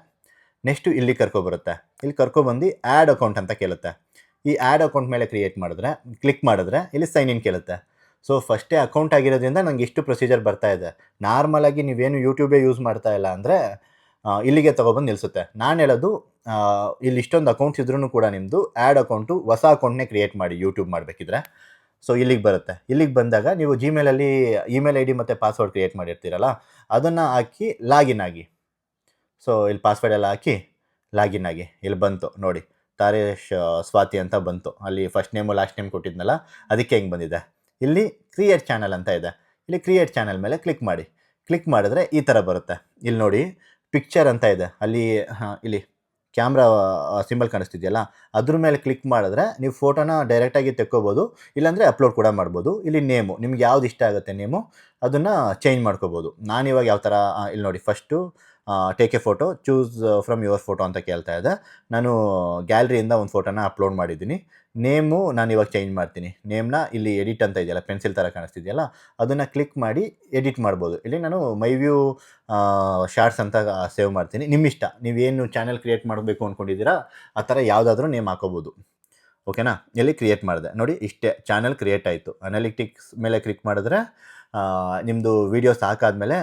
ನೆಕ್ಸ್ಟು ಇಲ್ಲಿ ಕರ್ಕೊಬರುತ್ತೆ. ಇಲ್ಲಿ ಕರ್ಕೊಬಂದು ಆ್ಯಡ್ ಅಕೌಂಟ್ ಅಂತ ಕೇಳುತ್ತೆ. ಈ ಆ್ಯಡ್ ಅಕೌಂಟ್ ಮೇಲೆ ಕ್ಲಿಕ್ ಮಾಡಿದ್ರೆ ಇಲ್ಲಿ ಸೈನ್ ಇನ್ ಕೇಳುತ್ತೆ. ಸೊ ಫಸ್ಟೇ ಅಕೌಂಟ್ ಆಗಿರೋದ್ರಿಂದ ನನಗೆ ಇಷ್ಟು ಪ್ರೊಸೀಜರ್ ಬರ್ತಾ ಇದೆ. ನಾರ್ಮಲಾಗಿ ನೀವೇನು ಯೂಟ್ಯೂಬೇ ಯೂಸ್ ಮಾಡ್ತಾ ಇಲ್ಲ ಅಂದರೆ ಇಲ್ಲಿಗೆ ತೊಗೊಬಂದು ನಿಲ್ಲಿಸುತ್ತೆ. ನಾನು ಹೇಳೋದು ಇಲ್ಲಿ ಇಷ್ಟೊಂದು ಅಕೌಂಟ್ಸ್ ಇದ್ರೂ ಕೂಡ ನಿಮ್ಮದು ಆ್ಯಡ್ ಅಕೌಂಟು ಹೊಸ ಅಕೌಂಟ್ನೇ ಕ್ರಿಯೇಟ್ ಮಾಡಿ ಯೂಟ್ಯೂಬ್ ಮಾಡಬೇಕಿದ್ರೆ. ಸೊ ಇಲ್ಲಿಗೆ ಬರುತ್ತೆ. ಇಲ್ಲಿಗೆ ಬಂದಾಗ ನೀವು ಜಿಮೇಲಲ್ಲಿ ಇಮೇಲ್ ಐ ಡಿ ಮತ್ತು ಪಾಸ್ವರ್ಡ್ ಕ್ರಿಯೇಟ್ ಮಾಡಿರ್ತೀರಲ್ಲ, ಅದನ್ನು ಹಾಕಿ ಲಾಗಿನ್ ಆಗಿ. ಸೊ ಇಲ್ಲಿ ಪಾಸ್ವರ್ಡ್ ಎಲ್ಲ ಹಾಕಿ ಲಾಗಿನ್ ಆಗಿ. ಇಲ್ಲಿ ಬಂತು ನೋಡಿ, ತಾರೇಶ್ ಸ್ವಾತಿ ಅಂತ ಬಂತು. ಅಲ್ಲಿ ಫಸ್ಟ್ ನೇಮು ಲಾಸ್ಟ್ ನೇಮ್ ಕೊಟ್ಟಿದ್ನಲ್ಲ, ಅದಕ್ಕೆ ಹೆಂಗೆ ಬಂದಿದೆ. ಇಲ್ಲಿ ಕ್ರಿಯೇಟ್ ಚಾನಲ್ ಅಂತ ಇದೆ. ಇಲ್ಲಿ ಕ್ರಿಯೇಟ್ ಚಾನಲ್ ಮೇಲೆ ಕ್ಲಿಕ್ ಮಾಡಿ. ಕ್ಲಿಕ್ ಮಾಡಿದ್ರೆ ಈ ಥರ ಬರುತ್ತೆ. ಇಲ್ಲಿ ನೋಡಿ ಪಿಕ್ಚರ್ ಅಂತ ಇದೆ. ಅಲ್ಲಿ ಇಲ್ಲಿ ಕ್ಯಾಮ್ರಾ ಸಿಂಬಲ್ ಕಾಣಿಸ್ತಿದೆಯಲ್ಲ, ಅದ್ರ ಮೇಲೆ ಕ್ಲಿಕ್ ಮಾಡಿದ್ರೆ ನೀವು ಫೋಟೋನ ಡೈರೆಕ್ಟಾಗಿ ತೆಕ್ಕೋಬೋದು, ಇಲ್ಲಾಂದರೆ ಅಪ್ಲೋಡ್ ಕೂಡ ಮಾಡ್ಬೋದು. ಇಲ್ಲಿ ನೇಮು ನಿಮ್ಗೆ ಯಾವ್ದು ಇಷ್ಟ ಆಗುತ್ತೆ ನೇಮು, ಅದನ್ನು ಚೇಂಜ್ ಮಾಡ್ಕೋಬೋದು. ನಾನಿವಾಗ ಯಾವ ಥರ ಇಲ್ಲಿ ನೋಡಿ, first take A photo, choose from your photo ಅಂತ ಕೇಳ್ತಾ ಇದೆ. ನಾನು ಗ್ಯಾಲರಿಯಿಂದ ಒಂದು ಫೋಟೋನ ಅಪ್ಲೋಡ್ ಮಾಡಿದ್ದೀನಿ. ನೇಮು ನಾನು ಇವಾಗ ಚೇಂಜ್ ಮಾಡ್ತೀನಿ. ನೇಮ್ನ ಇಲ್ಲಿ ಎಡಿಟ್ ಅಂತ ಇದೆಯಲ್ಲ, ಪೆನ್ಸಿಲ್ ಥರ ಕಾಣಿಸ್ತಿದೆಯಲ್ಲ, ಅದನ್ನು ಕ್ಲಿಕ್ ಮಾಡಿ ಎಡಿಟ್ ಮಾಡ್ಬೋದು. ಇಲ್ಲಿ ನಾನು ಮೈವ್ಯೂ ಶಾರ್ಟ್ಸ್ ಅಂತ ಸೇವ್ ಮಾಡ್ತೀನಿ. ನಿಮ್ಮಿಷ್ಟ, ನೀವೇನು ಚಾನಲ್ ಕ್ರಿಯೇಟ್ ಮಾಡಬೇಕು ಅಂದ್ಕೊಂಡಿದ್ದೀರಾ ಆ ಥರ ಯಾವುದಾದ್ರೂ ನೇಮ್ ಹಾಕೋಬೋದು. ಓಕೆನಾ? ಇಲ್ಲಿ ಕ್ರಿಯೇಟ್ ಮಾಡಿದೆ ನೋಡಿ, ಇಷ್ಟೇ ಚಾನಲ್ ಕ್ರಿಯೇಟ್ ಆಯಿತು. ಅನಾಲಿಟಿಕ್ಸ್ ಮೇಲೆ ಕ್ಲಿಕ್ ಮಾಡಿದ್ರೆ ನಿಮ್ಮದು ವೀಡಿಯೋಸ್ ಹಾಕಾದ್ಮೇಲೆ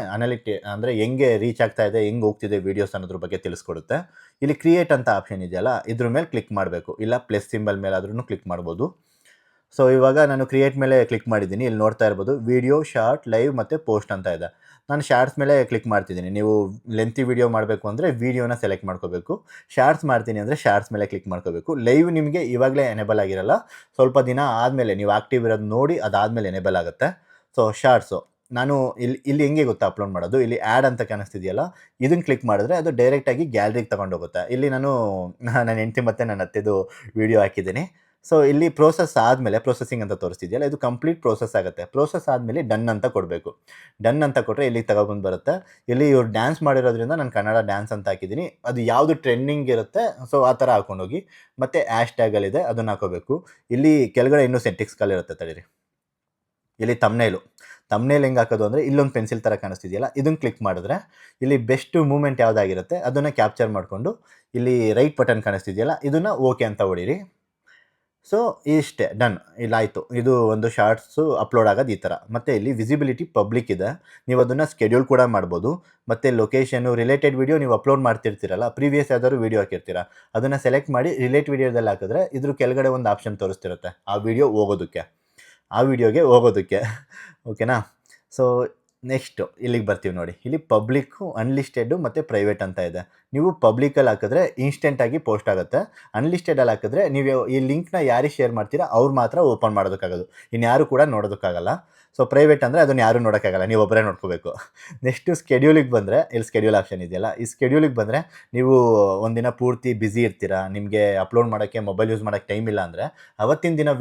ಅಂದರೆ ಹೆಂಗೆ ರೀಚ್ ಆಗ್ತಾ ಇದೆ, ಹೆಂಗೆ ಹೋಗ್ತಿದೆ ವೀಡಿಯೋಸ್ ಅನ್ನೋದ್ರ ಬಗ್ಗೆ ತಿಳಿಸ್ಕೊಡುತ್ತೆ. ಇಲ್ಲಿ ಕ್ರಿಯೇಟ್ ಅಂತ ಆಪ್ಷನ್ ಇದೆಯಲ್ಲ, ಇದ್ರ ಮೇಲೆ ಕ್ಲಿಕ್ ಮಾಡಬೇಕು. ಇಲ್ಲ ಪ್ಲಸ್ ಸಿಂಬಲ್ ಮೇಲೆ ಆದ್ರೂ ಕ್ಲಿಕ್ ಮಾಡ್ಬೋದು. ಸೊ ಇವಾಗ ನಾನು ಕ್ರಿಯೇಟ್ ಮೇಲೆ ಕ್ಲಿಕ್ ಮಾಡಿದ್ದೀನಿ. ಇಲ್ಲಿ ನೋಡ್ತಾ ಇರ್ಬೋದು ವೀಡಿಯೋ, ಶಾರ್ಟ್, ಲೈವ್ ಮತ್ತು ಪೋಸ್ಟ್ ಅಂತ ಇದೆ. ನಾನು ಶಾರ್ಟ್ಸ್ ಮೇಲೆ ಕ್ಲಿಕ್ ಮಾಡ್ತಿದ್ದೀನಿ. ನೀವು ಲೆಂತಿ ವೀಡಿಯೋ ಮಾಡಬೇಕು ಅಂದರೆ ವೀಡಿಯೋನ ಸೆಲೆಕ್ಟ್ ಮಾಡ್ಕೋಬೇಕು. ಶಾರ್ಟ್ಸ್ ಮಾಡ್ತೀನಿ ಅಂದರೆ ಶಾರ್ಟ್ಸ್ ಮೇಲೆ ಕ್ಲಿಕ್ ಮಾಡ್ಕೋಬೇಕು. ಲೈವ್ ನಿಮಗೆ ಇವಾಗಲೇ ಎನೇಬಲ್ ಆಗಿರಲ್ಲ, ಸ್ವಲ್ಪ ದಿನ ಆದಮೇಲೆ ನೀವು ಆಕ್ಟಿವ್ ಇರೋದು ನೋಡಿ ಅದಾದಮೇಲೆ ಎನೇಬಲ್ ಆಗುತ್ತೆ. ಸೊ ಶಾರ್ಟ್ಸು ನಾನು ಇಲ್ಲಿ ಹೆಂಗೆ ಗೊತ್ತಾ ಅಪ್ಲೋಡ್ ಮಾಡೋದು, ಇಲ್ಲಿ ಆ್ಯಡ್ ಅಂತ ಕಾಣಿಸ್ತಿದೆಯಲ್ಲ, ಇದನ್ನು ಕ್ಲಿಕ್ ಮಾಡಿದ್ರೆ ಅದು ಡೈರೆಕ್ಟಾಗಿ ಗ್ಯಾಲರಿಗೆ ತೊಗೊಂಡೋಗುತ್ತೆ. ಇಲ್ಲಿ ನಾನು ನನ್ನ ಹೆಂಡತಿ ಮತ್ತು ನನ್ನ ಅತ್ತೆದು ವೀಡಿಯೋ ಹಾಕಿದ್ದೀನಿ. ಸೊ ಇಲ್ಲಿ ಪ್ರೋಸೆಸ್ ಆದಮೇಲೆ ಪ್ರೊಸೆಸಿಂಗ್ ಅಂತ ತೋರಿಸ್ತಿದೆಯಲ್ಲ, ಇದು ಕಂಪ್ಲೀಟ್ ಪ್ರೋಸೆಸ್ ಆಗುತ್ತೆ. ಪ್ರೋಸೆಸ್ ಆದಮೇಲೆ ಡನ್ ಅಂತ ಕೊಡಬೇಕು. ಡನ್ ಅಂತ ಕೊಟ್ಟರೆ ಇಲ್ಲಿಗೆ ತಗೊಬಂದು ಬರುತ್ತೆ. ಇಲ್ಲಿ ಇವ್ರು ಡ್ಯಾನ್ಸ್ ಮಾಡಿರೋದ್ರಿಂದ ನಾನು ಕನ್ನಡ ಡ್ಯಾನ್ಸ್ ಅಂತ ಹಾಕಿದ್ದೀನಿ. ಅದು ಯಾವುದು ಟ್ರೆಂಡಿಂಗ್ ಇರುತ್ತೆ ಸೊ ಆ ಥರ ಹಾಕೊಂಡೋಗಿ, ಮತ್ತು ಹ್ಯಾಶ್ ಟ್ಯಾಗಲ್ಲಿದೆ ಅದನ್ನು ಹಾಕೋಬೇಕು. ಇಲ್ಲಿ ಕೆಳಗಡೆ ಇನ್ನೂ ಸೆಟ್ಟಿಂಗ್ಸ್ಗಳಿರುತ್ತೆ, ತಡೀರಿ. ಇಲ್ಲಿ ತಮ್ನೇಲ್ ಹೆಂಗೆ ಹಾಕೋದು ಅಂದರೆ ಇಲ್ಲೊಂದು ಪೆನ್ಸಿಲ್ ಥರ ಕಾಣಿಸ್ತಿದೆಯಲ್ಲ, ಇದನ್ನು ಕ್ಲಿಕ್ ಮಾಡಿದ್ರೆ ಇಲ್ಲಿ ಬೆಸ್ಟ್ ಮೂಮೆಂಟ್ ಯಾವುದಾಗಿರುತ್ತೆ ಅದನ್ನು ಕ್ಯಾಪ್ಚರ್ ಮಾಡಿಕೊಂಡು ಇಲ್ಲಿ ರೈಟ್ ಬಟನ್ ಕಾಣಿಸ್ತಿದೆಯಲ್ಲ, ಇದನ್ನು ಓಕೆ ಅಂತ ಹೊಡೀರಿ. ಸೊ ಇಷ್ಟೇ, ಡನ್. ಇಲ್ಲಾಯಿತು. ಇದು ಒಂದು ಶಾರ್ಟ್ಸು ಅಪ್ಲೋಡ್ ಆಗೋದು ಈ ಥರ. ಮತ್ತು ಇಲ್ಲಿ ವಿಸಿಬಿಲಿಟಿ ಪಬ್ಲಿಕ್ ಇದೆ. ನೀವು ಅದನ್ನು ಸ್ಕೆಡ್ಯೂಲ್ ಕೂಡ ಮಾಡ್ಬೋದು. ಮತ್ತು ಲೊಕೇಶನು, ರಿಲೇಟೆಡ್ ವೀಡಿಯೋ ನೀವು ಅಪ್ಲೋಡ್ ಮಾಡ್ತಿರ್ತೀರಲ್ಲ, ಪ್ರೀವಿಯಸ್ ಯಾವ್ದಾದ್ರು ವೀಡಿಯೋ ಹಾಕಿರ್ತೀರ, ಅದನ್ನು ಸೆಲೆಕ್ಟ್ ಮಾಡಿ ರಿಲೇಟ್ ವೀಡಿಯೋದಲ್ಲಿ ಹಾಕಿದ್ರೆ ಇದ್ರ ಕೆಳಗಡೆ ಒಂದು ಆಪ್ಷನ್ ತೋರಿಸ್ತಿರುತ್ತೆ ಆ ವೀಡಿಯೋಗೆ ಹೋಗೋದಕ್ಕೆ. ಓಕೆನಾ? ಸೊ ನೆಕ್ಸ್ಟು ಇಲ್ಲಿಗೆ ಬರ್ತೀವಿ ನೋಡಿ. ಇಲ್ಲಿ ಪಬ್ಲಿಕ್ಕು, ಅನ್ಲಿಸ್ಟೆಡ್ಡು ಮತ್ತು ಪ್ರೈವೇಟ್ ಅಂತ ಇದೆ. ನೀವು ಪಬ್ಲಿಕಲ್ಲಿ ಹಾಕಿದ್ರೆ ಇನ್ಸ್ಟೆಂಟಾಗಿ ಪೋಸ್ಟ್ ಆಗುತ್ತೆ. ಅನ್ಲಿಸ್ಟೆಡಲ್ಲಿ ಹಾಕಿದ್ರೆ ನೀವು ಈ ಲಿಂಕ್ನ ಯಾರಿಗೆ ಶೇರ್ ಮಾಡ್ತೀರಾ ಅವ್ರು ಮಾತ್ರ ಓಪನ್ ಮಾಡೋದಕ್ಕಾಗೋದು, ಇನ್ಯಾರು ಕೂಡ ನೋಡೋದಕ್ಕಾಗಲ್ಲ. ಸೊ ಪ್ರೈವೇಟ್ ಅಂದರೆ ಅದನ್ನು ಯಾರೂ ನೋಡೋಕ್ಕಾಗಲ್ಲ, ನೀವು ಒಬ್ಬರೇ ನೋಡ್ಕೋಬೇಕು. ನೆಕ್ಸ್ಟು ಸ್ಕೆಡ್ಯೂಲಿಗೆ ಬಂದರೆ ಇಲ್ಲಿ ಸ್ಕೆಡ್ಯೂಲ್ ಆಪ್ಷನ್ ಇದೆಯಲ್ಲ, ಈ ಸ್ಕೆಡ್ಯೂಲಿಗೆ ಬಂದರೆ ನೀವು ಒಂದಿನ ಪೂರ್ತಿ ಬ್ಯುಸಿ ಇರ್ತೀರಾ, ನಿಮಗೆ ಅಪ್ಲೋಡ್ ಮಾಡೋಕ್ಕೆ ಮೊಬೈಲ್ ಯೂಸ್ ಮಾಡೋಕ್ಕೆ ಟೈಮ್ ಇಲ್ಲ ಅಂದರೆ ಅವತ್ತಿನ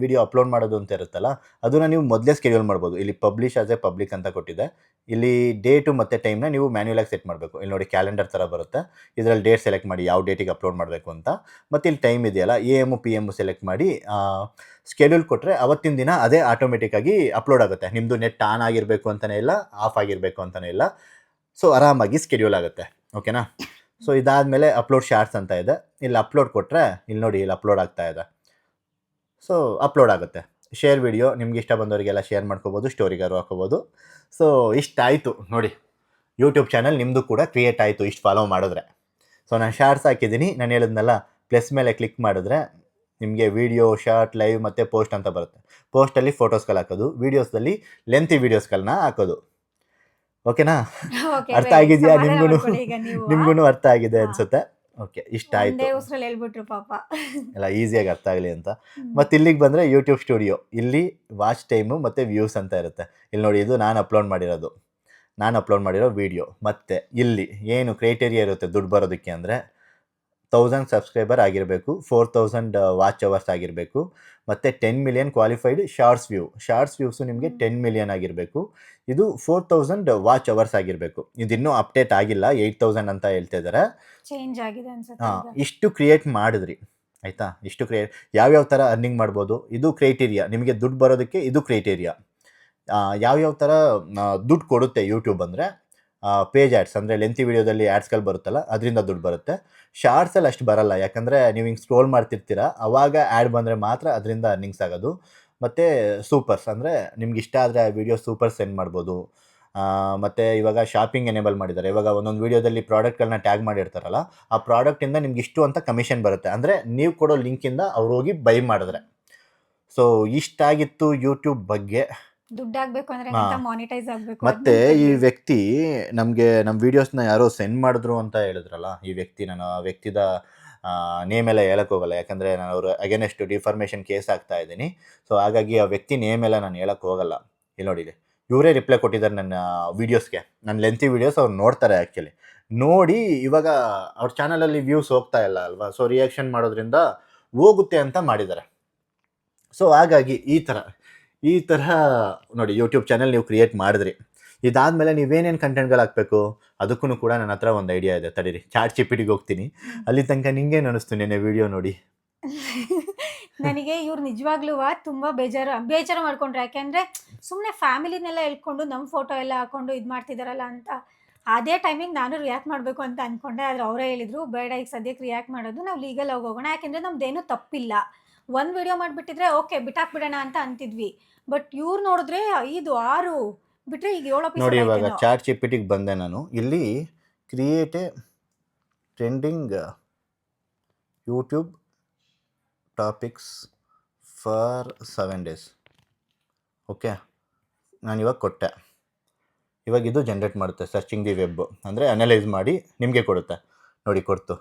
ವೀಡಿಯೋ ಅಪ್ಲೋಡ್ ಮಾಡೋದು ಅಂತ ಇರುತ್ತಲ್ಲ, ಅದನ್ನು ನೀವು ಮೊದಲೇ ಸ್ಕೆಡ್ಯೂಲ್ ಮಾಡ್ಬೋದು. ಇಲ್ಲಿ ಪಬ್ಲಿಷ್ ಆಸ್ ಎ ಪಬ್ಲಿಕ್ ಅಂತ ಕೊಟ್ಟಿದೆ. ಇಲ್ಲಿ ಡೇಟು ಮತ್ತು ಟೈಮ್ನ ನೀವು ಮ್ಯಾನ್ಯುಯಲಾಗಿ ಸೆಟ್ ಮಾಡಬೇಕು. ಇಲ್ಲಿ ನೋಡಿ ಕ್ಯಾಲೆಂಡರ್ ಥರ ಬರುತ್ತೆ. ಇದರಲ್ಲಿ ಡೇಟ್ ಸೆಲೆಕ್ಟ್ ಮಾಡಿ ಯಾವ ಡೇಟಿಗೆ ಅಪ್ಲೋಡ್ ಮಾಡಬೇಕು ಅಂತ. ಮತ್ತು ಇಲ್ಲಿ ಟೈಮ್ ಇದೆಯಲ್ಲ, AM PM ಸೆಲೆಕ್ಟ್ ಮಾಡಿ ಸ್ಕೆಡ್ಯೂಲ್ ಕೊಟ್ಟರೆ ಅವತ್ತಿನ ದಿನ ಅದೇ ಆಟೋಮೆಟಿಕ್ಕಾಗಿ ಅಪ್ಲೋಡ್ ಆಗುತ್ತೆ. ನಿಮ್ಮದು ನೆಟ್ ಆನ್ ಆಗಿರಬೇಕು ಅಂತಲೇ ಇಲ್ಲ, ಆಫ್ ಆಗಿರಬೇಕು ಅಂತಲೇ ಇಲ್ಲ. ಸೊ ಆರಾಮಾಗಿ ಸ್ಕೆಡ್ಯೂಲ್ ಆಗುತ್ತೆ. ಓಕೆನಾ? ಸೊ ಇದಾದಮೇಲೆ ಅಪ್ಲೋಡ್ ಶಾರ್ಟ್ಸ್ ಅಂತ ಇದೆ. ಇಲ್ಲಿ ಅಪ್ಲೋಡ್ ಕೊಟ್ಟರೆ ಇಲ್ಲಿ ನೋಡಿ, ಇಲ್ಲಿ ಅಪ್ಲೋಡ್ ಆಗ್ತಾ ಇದೆ. ಸೊ ಅಪ್ಲೋಡ್ ಆಗುತ್ತೆ. ಶೇರ್ ವಿಡಿಯೋ ನಿಮ್ಗೆ ಇಷ್ಟ ಬಂದವರಿಗೆಲ್ಲ ಶೇರ್ ಮಾಡ್ಕೋಬೋದು, ಸ್ಟೋರಿಗಾರು ಹಾಕೋಬೋದು. ಸೊ ಇಷ್ಟಾಯಿತು ನೋಡಿ, ಯೂಟ್ಯೂಬ್ ಚಾನಲ್ ನಿಮ್ಮದು ಕೂಡ ಕ್ರಿಯೇಟ್ ಆಯಿತು ಇಷ್ಟು ಫಾಲೋ ಮಾಡಿದ್ರೆ. ಸೊ ನಾನು ಶಾರ್ಟ್ಸ್ ಹಾಕಿದ್ದೀನಿ, ನಾನು ಹೇಳಿದ್ನಲ್ಲ ಪ್ಲಸ್ ಮೇಲೆ ಕ್ಲಿಕ್ ಮಾಡಿದ್ರೆ ನಿಮಗೆ ವೀಡಿಯೋ, ಶಾರ್ಟ್, ಲೈವ್ ಮತ್ತು ಪೋಸ್ಟ್ ಅಂತ ಬರುತ್ತೆ. ಪೋಸ್ಟಲ್ಲಿ ಫೋಟೋಸ್ಗಳು ಹಾಕೋದು, ವೀಡಿಯೋಸ್ದಲ್ಲಿ ಲೆಂತಿ ವೀಡಿಯೋಸ್ಗಳನ್ನ ಹಾಕೋದು. ಓಕೆನಾ? ಅರ್ಥ ಆಗಿದೆಯಾ? ನಿಮ್ಗೂ ಅರ್ಥ ಆಗಿದೆ ಅನಿಸುತ್ತೆ. ಓಕೆ, ಇಷ್ಟ ಆಯಿತು. ಹೇಳ್ಬಿಟ್ರು ಪಾಪ ಎಲ್ಲ ಈಸಿಯಾಗಿ ಅರ್ಥ ಆಗಲಿ ಅಂತ. ಮತ್ತು ಇಲ್ಲಿಗೆ ಬಂದರೆ ಯೂಟ್ಯೂಬ್ ಸ್ಟುಡಿಯೋ, ಇಲ್ಲಿ ವಾಚ್ ಟೈಮು ಮತ್ತು ವ್ಯೂಸ್ ಅಂತ ಇರುತ್ತೆ. ಇಲ್ಲಿ ನೋಡಿ, ಇದು ನಾನು ಅಪ್ಲೋಡ್ ಮಾಡಿರೋ ವೀಡಿಯೋ. ಮತ್ತು ಇಲ್ಲಿ ಏನು ಕ್ರೈಟೇರಿಯಾ ಇರುತ್ತೆ ದುಡ್ಡು ಬರೋದಕ್ಕೆ ಅಂದರೆ 1000 ಸಬ್ಸ್ಕ್ರೈಬರ್ ಆಗಿರಬೇಕು, 4000 ವಾಚ್ ಅವರ್ಸ್ ಆಗಿರಬೇಕು, ಮತ್ತು 10 ಮಿಲಿಯನ್ ಕ್ವಾಲಿಫೈಡ್ ಶಾರ್ಟ್ಸ್ ವ್ಯೂಸು ನಿಮಗೆ 10 ಮಿಲಿಯನ್ ಆಗಿರಬೇಕು. ಇದು 4000 ವಾಚ್ ಅವರ್ಸ್ ಆಗಿರಬೇಕು. ಇದಿನ್ನೂ ಅಪ್ಡೇಟ್ ಆಗಿಲ್ಲ, 8000 ಅಂತ ಹೇಳ್ತಾ ಇದ್ದಾರೆ. ಚೇಂಜ್ ಆಗಿದೆ ಅನ್ಸುತ್ತೆ ಹಾಂ, ಈಗ. ಇಷ್ಟು ಕ್ರಿಯೇಟ್ ಮಾಡಿದ್ರಿ ಆಯಿತಾ. ಇಷ್ಟು ಯಾವ್ಯಾವ ಥರ ಅರ್ನಿಂಗ್ ಮಾಡ್ಬೋದು, ಇದು ಕ್ರೈಟೀರಿಯಾ. ನಿಮಗೆ ದುಡ್ಡು ಬರೋದಕ್ಕೆ ಇದು ಕ್ರೈಟೀರಿಯಾ. ಯಾವ್ಯಾವ ಥರ ದುಡ್ಡು ಕೊಡುತ್ತೆ ಯೂಟ್ಯೂಬ್ ಅಂದರೆ, ಪೇಜ್ ಆ್ಯಡ್ಸ್ ಅಂದರೆ ಲೆಂತಿ ವೀಡಿಯೋದಲ್ಲಿ ಆ್ಯಡ್ಸ್ಗಳು ಬರುತ್ತಲ್ಲ, ಅದರಿಂದ ದುಡ್ಡು ಬರುತ್ತೆ. ಶಾರ್ಟ್ಸಲ್ಲಿ ಅಷ್ಟು ಬರಲ್ಲ, ಯಾಕಂದರೆ ನೀವು ಹಿಂಗೆ ಸ್ಕ್ರೋಲ್ ಮಾಡ್ತಿರ್ತೀರ, ಅವಾಗ ಆ್ಯಡ್ ಬಂದರೆ ಮಾತ್ರ ಅದರಿಂದ ಅರ್ನಿಂಗ್ಸ್ ಆಗೋದು. ಮತ್ತು ಸೂಪರ್ಸ್ ಅಂದರೆ ನಿಮ್ಗೆ ಇಷ್ಟ ಆದರೆ ಆ ವಿಡಿಯೋ ಸೂಪರ್ ಸೆಂಡ್ ಮಾಡ್ಬೋದು. ಮತ್ತು ಇವಾಗ ಶಾಪಿಂಗ್ ಎನೇಬಲ್ ಮಾಡಿದ್ದಾರೆ. ಇವಾಗ ಒಂದೊಂದು ವೀಡಿಯೋದಲ್ಲಿ ಪ್ರಾಡಕ್ಟ್ಗಳನ್ನ ಟ್ಯಾಗ್ ಮಾಡಿರ್ತಾರಲ್ಲ, ಆ ಪ್ರಾಡಕ್ಟಿಂದ ನಿಮ್ಗೆ ಇಷ್ಟು ಅಂತ ಕಮಿಷನ್ ಬರುತ್ತೆ. ಅಂದರೆ ನೀವು ಕೊಡೋ ಲಿಂಕಿಂದ ಅವ್ರು ಹೋಗಿ ಬೈ ಮಾಡಿದ್ರೆ. ಸೊ ಇಷ್ಟಾಗಿತ್ತು ಯೂಟ್ಯೂಬ್ ಬಗ್ಗೆ. ದುಡ್ಡಾಗಬೇಕು ಅಂದರೆ ಮಾನಿಟೈಸ್ ಆಗಬೇಕು. ಮತ್ತು ಈ ವ್ಯಕ್ತಿ ನಮಗೆ ನಮ್ಮ ವೀಡಿಯೋಸ್ನ ಯಾರೋ ಸೆಂಡ್ ಮಾಡಿದ್ರು ಅಂತ ಹೇಳಿದ್ರಲ್ಲ, ಈ ವ್ಯಕ್ತಿ, ನಾನು ಆ ವ್ಯಕ್ತಿದ ನೇಮ್ ಎಲ್ಲ ಹೇಳಕ್ಕೆ ಹೋಗಲ್ಲ, ಯಾಕಂದರೆ ನಾನು ಅವ್ರ ಅಗೇನೆಸ್ಟ್ ಡಿಫಾರ್ಮೇಷನ್ ಕೇಸ್ ಆಗ್ತಾ ಇದ್ದೀನಿ. ಸೊ ಹಾಗಾಗಿ ಆ ವ್ಯಕ್ತಿ ನೇಮ್ ಎಲ್ಲ ನಾನು ಹೇಳಕ್ಕೆ ಹೋಗಲ್ಲ. ಇಲ್ಲಿ ನೋಡಿ, ಇವರೇ ರಿಪ್ಲೈ ಕೊಟ್ಟಿದ್ದಾರೆ ನನ್ನ ವೀಡಿಯೋಸ್ಗೆ. ನನ್ನ ಲೆಂತಿ ವೀಡಿಯೋಸ್ ಅವ್ರು ನೋಡ್ತಾರೆ ಆ್ಯಕ್ಚುಲಿ. ನೋಡಿ ಇವಾಗ ಅವ್ರ ಚಾನಲಲ್ಲಿ ವ್ಯೂಸ್ ಹೋಗ್ತಾ ಇಲ್ಲ ಅಲ್ವಾ, ಸೊ ರಿಯಾಕ್ಷನ್ ಮಾಡೋದ್ರಿಂದ ಹೋಗುತ್ತೆ ಅಂತ ಮಾಡಿದ್ದಾರೆ. ಸೊ ಹಾಗಾಗಿ ಈ ಥರ ನೋಡಿ, ಯೂಟ್ಯೂಬ್ ಚಾನಲ್ ನೀವು ಕ್ರಿಯೇಟ್ ಮಾಡಿದ್ರಿ. ಇದಾದಮೇಲೆ ನೀವೇನೇನು ಕಂಟೆಂಟ್ಗಳು ಹಾಕಬೇಕು ಅದಕ್ಕೂ ಕೂಡ ನನ್ನ ಹತ್ರ ಒಂದು ಐಡಿಯಾ ಇದೆ. ತಡೀರಿ, ಚಾಟ್ ಜಿಪಿಟಿಗೆ ಹೋಗ್ತೀನಿ. ಅಲ್ಲಿ ತನಕ ನಿಂಗೇನು ಅನ್ನಿಸ್ತು ನೆನ್ನೆ ವಿಡಿಯೋ ನೋಡಿ? ನನಗೆ ಇವ್ರು ನಿಜವಾಗ್ಲೂ ತುಂಬ ಬೇಜಾರು ಮಾಡ್ಕೊಂಡ್ರೆ. ಯಾಕೆಂದರೆ ಸುಮ್ಮನೆ ಫ್ಯಾಮಿಲಿನೆಲ್ಲ ಹೇಳ್ಕೊಂಡು ನಮ್ಮ ಫೋಟೋ ಎಲ್ಲ ಹಾಕ್ಕೊಂಡು ಇದು ಮಾಡ್ತಿದ್ದಾರಲ್ಲ ಅಂತ. ಅದೇ ಟೈಮಿಗೆ ನಾನು ರಿಯಾಕ್ಟ್ ಮಾಡಬೇಕು ಅಂತ ಅಂದ್ಕೊಂಡೆ. ಆದರೆ ಅವರೇ ಹೇಳಿದರು, ಬೇಡ ಈಗ ಸದ್ಯಕ್ಕೆ ರಿಯಾಕ್ಟ್ ಮಾಡೋದು, ನಾವು ಲೀಗಲ್ ಆಗಿ ಹೋಗೋಣ. ಯಾಕೆಂದರೆ ನಮ್ದೇನೂ ತಪ್ಪಿಲ್ಲ. ಒಂದು ವಿಡಿಯೋ ಮಾಡಿಬಿಟ್ಟಿದ್ರೆ ಓಕೆ ಬಿಟ್ಟಾಕ್ಬಿಡೋಣ ಅಂತ ಅಂತಿದ್ವಿ. ಬಟ್ ಇವ್ರು ನೋಡಿದ್ರೆ 5, 6 ಬಿಟ್ಟರೆ ಈಗ 7 ನೋಡಿ. ಇವಾಗ ಎಪಿಸೋಡ್. ಚಾಟ್ ಜಿಪಿಟಿಗೆ ಬಂದೆ ನಾನು. ಇಲ್ಲಿ create a trending YouTube topics for 7 days. Okay, ನಾನು ಇವಾಗ ಕೊಟ್ಟೆ. ಇವಾಗ ಇದು ಜನ್ರೇಟ್ ಮಾಡುತ್ತೆ, ಸರ್ಚಿಂಗ್ ದಿ ವೆಬ್ ಅಂದರೆ ಅನಲೈಸ್ ಮಾಡಿ ನಿಮಗೆ ಕೊಡುತ್ತೆ. ನೋಡಿ ಕೊಡ್ತು.